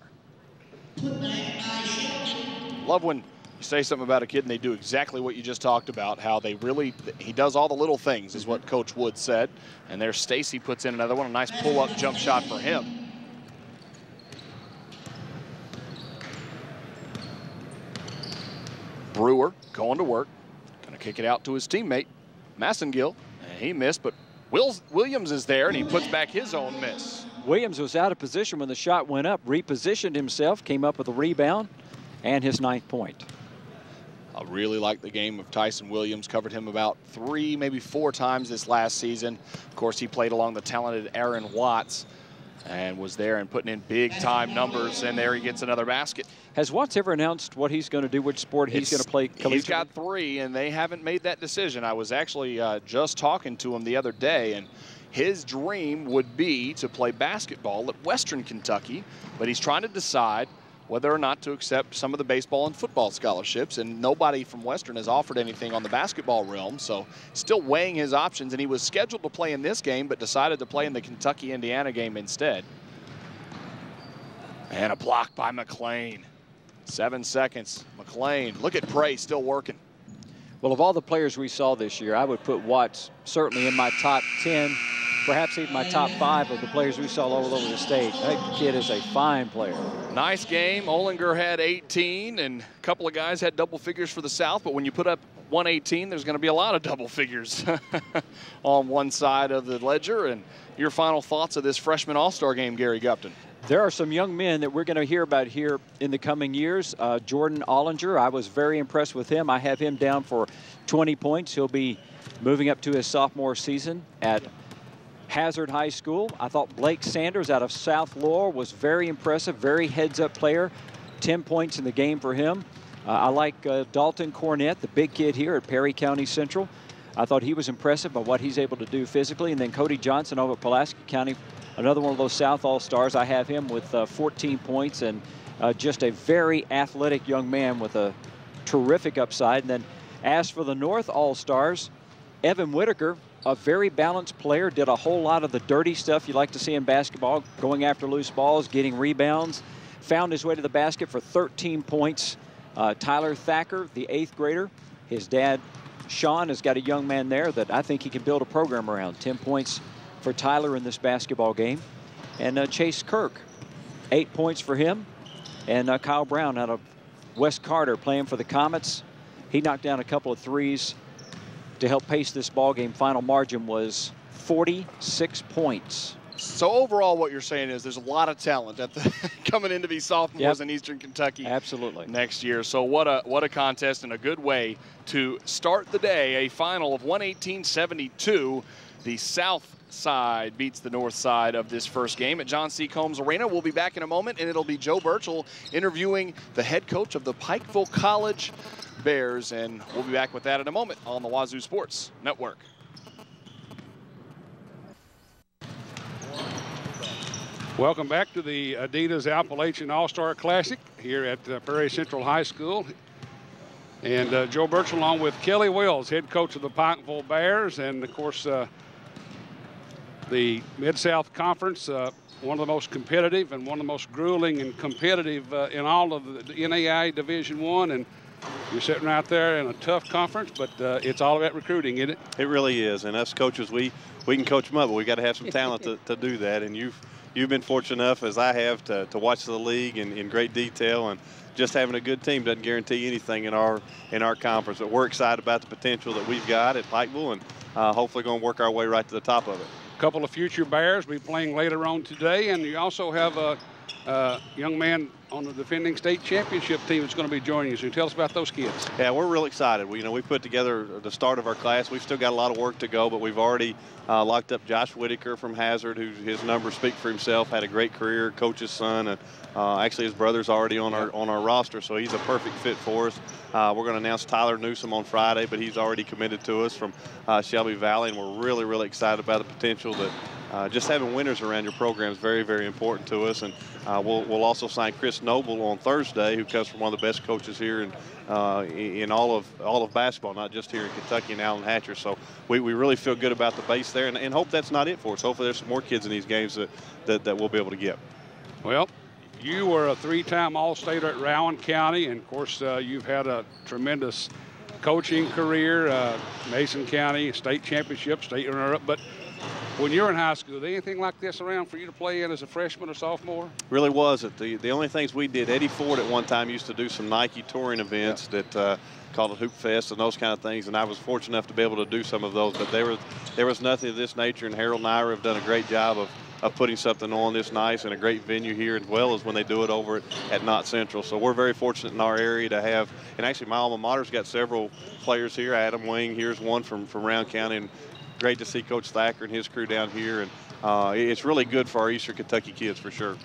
Love when you say something about a kid and they do exactly what you just talked about, how he does all the little things is what Coach Woods said. And there's Stacy puts in another one, a nice pull-up jump shot for him. Brewer going to work, gonna kick it out to his teammate, Massengill, and he missed, but Williams is there and he puts back his own miss. Williams was out of position when the shot went up, repositioned himself, came up with a rebound, and his 9th point. I really like the game of Tyson Williams. Covered him about 3, maybe 4 times this last season. Of course, he played along the talented Aaron Watts and was there and putting in big-time numbers, and there he gets another basket. Has Watts ever announced what he's going to do, which sport he's going to play? He's got 3, and they haven't made that decision. I was actually just talking to him the other day, and his dream would be to play basketball at Western Kentucky, but he's trying to decide whether or not to accept some of the baseball and football scholarships, and nobody from Western has offered anything on the basketball realm, so still weighing his options, and he was scheduled to play in this game but decided to play in the Kentucky-Indiana game instead. And a block by McLean. 7 seconds. McLean, look at Prey still working. Well, of all the players we saw this year, I would put Watts certainly in my top 10, perhaps even my top 5 of the players we saw all over the state. That kid is a fine player. Nice game. Olinger had 18, and a couple of guys had double figures for the South, but when you put up 118, there's going to be a lot of double figures on one side of the ledger. And your final thoughts of this freshman all-star game, Gary Gupton? There are some young men that we're going to hear about here in the coming years. Jordan Ollinger, I was very impressed with him. I have him down for 20 points. He'll be moving up to his sophomore season at Hazard High School. I thought Blake Sanders out of South Laurel was very impressive, very heads-up player. 10 points in the game for him. I like Dalton Cornett, the big kid here at Perry County Central. I thought he was impressive by what he's able to do physically. And then Cody Johnson over at Pulaski County, another one of those South All-Stars. I have him with 14 points and just a very athletic young man with a terrific upside. And then as for the North All-Stars, Evan Whitaker, a very balanced player, did a whole lot of the dirty stuff you like to see in basketball, going after loose balls, getting rebounds, found his way to the basket for 13 points. Tyler Thacker, the 8th grader, his dad, Sean, has got a young man there that I think he can build a program around. 10 points for Tyler in this basketball game. And Chase Kirk, 8 points for him. And Kyle Brown out of West Carter playing for the Comets. He knocked down a couple of threes to help pace this ball game. Final margin was 46 points. So overall, what you're saying is there's a lot of talent at the coming in to be sophomores in Eastern Kentucky. Absolutely. Next year. So what a contest and a good way to start the day. A final of 118-72. the south side beats the north side of this first game at John C. Combs Arena. We'll be back in a moment, and it'll be Joe Burchell interviewing the head coach of the Pikeville College Bears, and we'll be back with that in a moment on the Wazoo Sports Network. Welcome back to the Adidas Appalachian All-Star Classic here at Prairie Central High School. And Joe Burchell along with Kelly Wells, head coach of the Pikeville Bears, and of course the Mid-South Conference, one of the most competitive and one of the most grueling and competitive in all of the NAI Division I. And you're sitting right there in a tough conference, but it's all about recruiting, isn't it? It really is. And us coaches, we can coach them up, but we got to have some talent to do that. And you've been fortunate enough, as I have, to watch the league in great detail. And just having a good team doesn't guarantee anything in our conference. But we're excited about the potential that we've got at Pikeville, and hopefully going to work our way right to the top of it. A couple of future Bears will be playing later on today, and you also have a young man on the defending state championship team that's going to be joining you. So tell us about those kids. Yeah, we're real excited. We put together the start of our class. We've still got a lot of work to go, but we've already locked up Josh Whitaker from Hazard, who his numbers speak for himself. Had a great career, coach's son, and actually his brother's already on our roster, so he's a perfect fit for us. We're going to announce Tyler Newsom on Friday, but he's already committed to us from Shelby Valley, and we're really, really excited about the potential that just having winners around your program is very, very important to us. And we'll also sign Chris Noble on Thursday, who comes from one of the best coaches here in all of basketball, not just here in Kentucky, and Alan Hatcher. So we really feel good about the base there, and hope that's not it for us. Hopefully there's some more kids in these games that we'll be able to get. Well, you were a three-time All-Stater at Rowan County, and of course you've had a tremendous coaching career, Mason County state championship, state runner-up. But when you were in high school, was there anything like this around for you to play in as a freshman or sophomore? Really wasn't. The only things we did, Eddie Ford at one time used to do some Nike touring events that called it Hoop Fest and those kind of things, and I was fortunate enough to be able to do some of those. But there was nothing of this nature, and Harold and Ira have done a great job of putting something on this nice and a great venue here, as well as when they do it over at Knott Central. So we're very fortunate in our area to have, and actually my alma mater's got several players here. Adam Wing, here's one from Round County, and great to see Coach Thacker and his crew down here. And it's really good for our Eastern Kentucky kids for sure.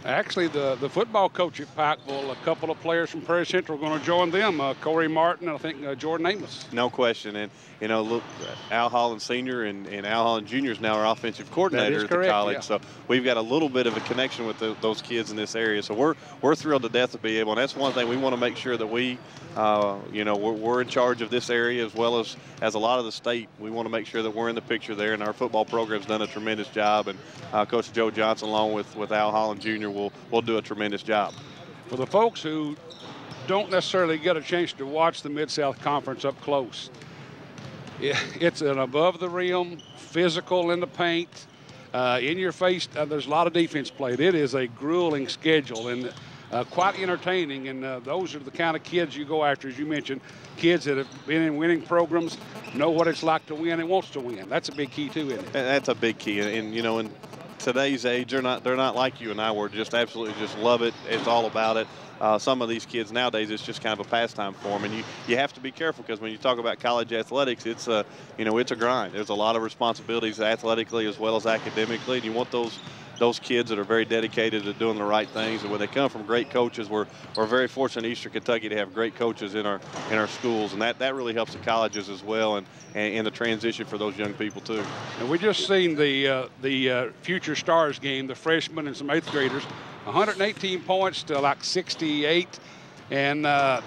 Actually, the football coach at Pikeville, a couple of players from Prairie Central are going to join them. Corey Martin, I think Jordan Amos. No question. And, look, Al Holland Sr. and Al Holland Jr. is now our offensive coordinator at the college. Yeah. So we've got a little bit of a connection with those kids in this area. So we're thrilled to death to be able, and that's one thing we want to make sure that we, we're in charge of this area as well as a lot of the state. We want to make sure that we're in the picture there, and our football program's done a tremendous job. And Coach Joe Johnson, along with Al Holland Jr., will do a tremendous job. For the folks who don't necessarily get a chance to watch the Mid-South Conference up close, it's an above the rim, physical in the paint, in your face. There's a lot of defense played. It is a grueling schedule and quite entertaining, and those are the kind of kids you go after, as you mentioned, kids that have been in winning programs, know what it's like to win and wants to win. That's a big key too, isn't it? That's a big key, and in today's age, they're not like you and I were. Just absolutely just love it. It's all about it. Some of these kids nowadays, it's just kind of a pastime for them, and you have to be careful, because when you talk about college athletics, it's a grind. There's a lot of responsibilities athletically as well as academically, and you want those kids that are very dedicated to doing the right things. And when they come from great coaches, we're very fortunate in Eastern Kentucky to have great coaches in our schools, and that really helps the colleges as well, and the transition for those young people too. And we just seen the Future Stars game, the freshmen and some 8th graders, 118 points to like 68, and I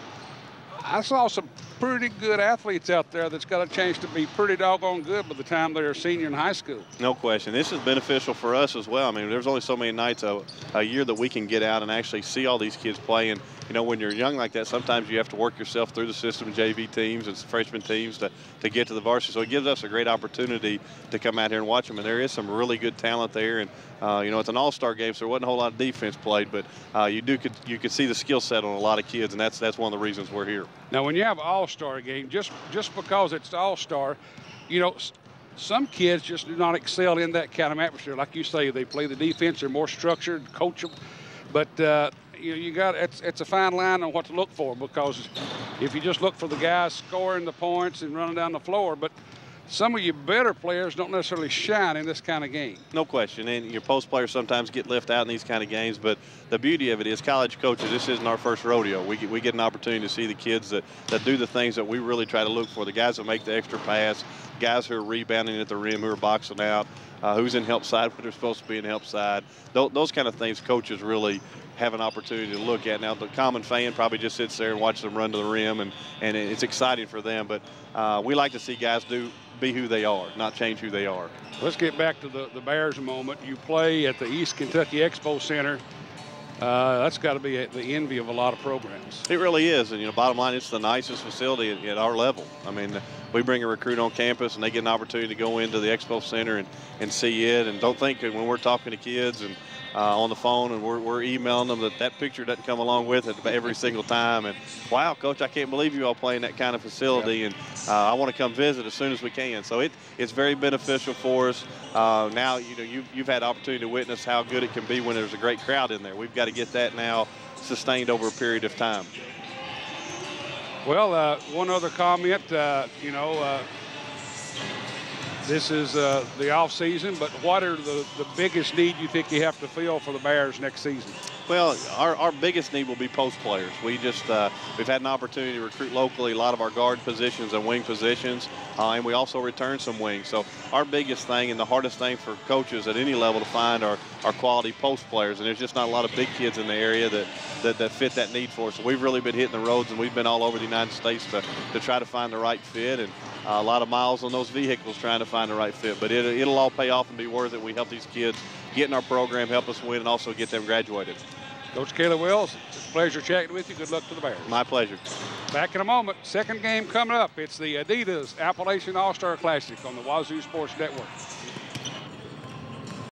saw some pretty good athletes out there that's got a chance to be pretty doggone good by the time they're a senior in high school. No question. This is beneficial for us as well. I mean, there's only so many nights a year that we can get out and actually see all these kids play. And, when you're young like that, sometimes you have to work yourself through the system, JV teams and freshman teams to get to the varsity. So it gives us a great opportunity to come out here and watch them. And there is some really good talent there. And, it's an all-star game, so there wasn't a whole lot of defense played. But you could see the skill set on a lot of kids, and that's one of the reasons we're here. Now, when you have an all-star game, just because it's all-star, some kids just do not excel in that kind of atmosphere. Like you say, they play the defense, they're more structured, coachable. But, it's a fine line on what to look for, because if you just look for the guys scoring the points and running down the floor, but some of your better players don't necessarily shine in this kind of game. No question, and your post players sometimes get left out in these kind of games, but the beauty of it is college coaches, this isn't our first rodeo. We get an opportunity to see the kids that do the things that we really try to look for, the guys that make the extra pass, guys who are rebounding at the rim, who are boxing out, who's in help side when they're supposed to be in help side. Those kind of things coaches really have an opportunity to look at. Now, the common fan probably just sits there and watches them run to the rim, and it's exciting for them, but we like to see guys be who they are, not change who they are. Let's get back to the Bears a moment. You play at the East Kentucky Expo Center. That's got to be the envy of a lot of programs. It really is, and bottom line, it's the nicest facility at our level. I mean, we bring a recruit on campus, and they get an opportunity to go into the Expo Center and see it. And don't think that when we're talking to kids and on the phone and we're emailing them that picture doesn't come along with it every single time. And wow, Coach, I can't believe you all play in that kind of facility, yeah. And I want to come visit as soon as we can. So it's very beneficial for us. Now you've had opportunity to witness how good it can be when there's a great crowd in there. We've got to get that now sustained over a period of time. Well, one other comment, this is the off season, but what are the biggest need you think you have to fill for the Bears next season? Well, our biggest need will be post players. We've had an opportunity to recruit locally a lot of our guard positions and wing positions, and we also return some wings. So our biggest thing and the hardest thing for coaches at any level to find are quality post players, and there's just not a lot of big kids in the area that fit that need for us. So we've really been hitting the roads, and we've been all over the United States to try to find the right fit, and a lot of miles on those vehicles trying to find the right fit. But it'll all pay off and be worth it. We help these kids get in our program, help us win, and also get them graduated. Coach Kayla Wells, it's a pleasure chatting with you. Good luck to the Bears. My pleasure. Back in a moment. Second game coming up. It's the Adidas Appalachian All-Star Classic on the Wazoo Sports Network.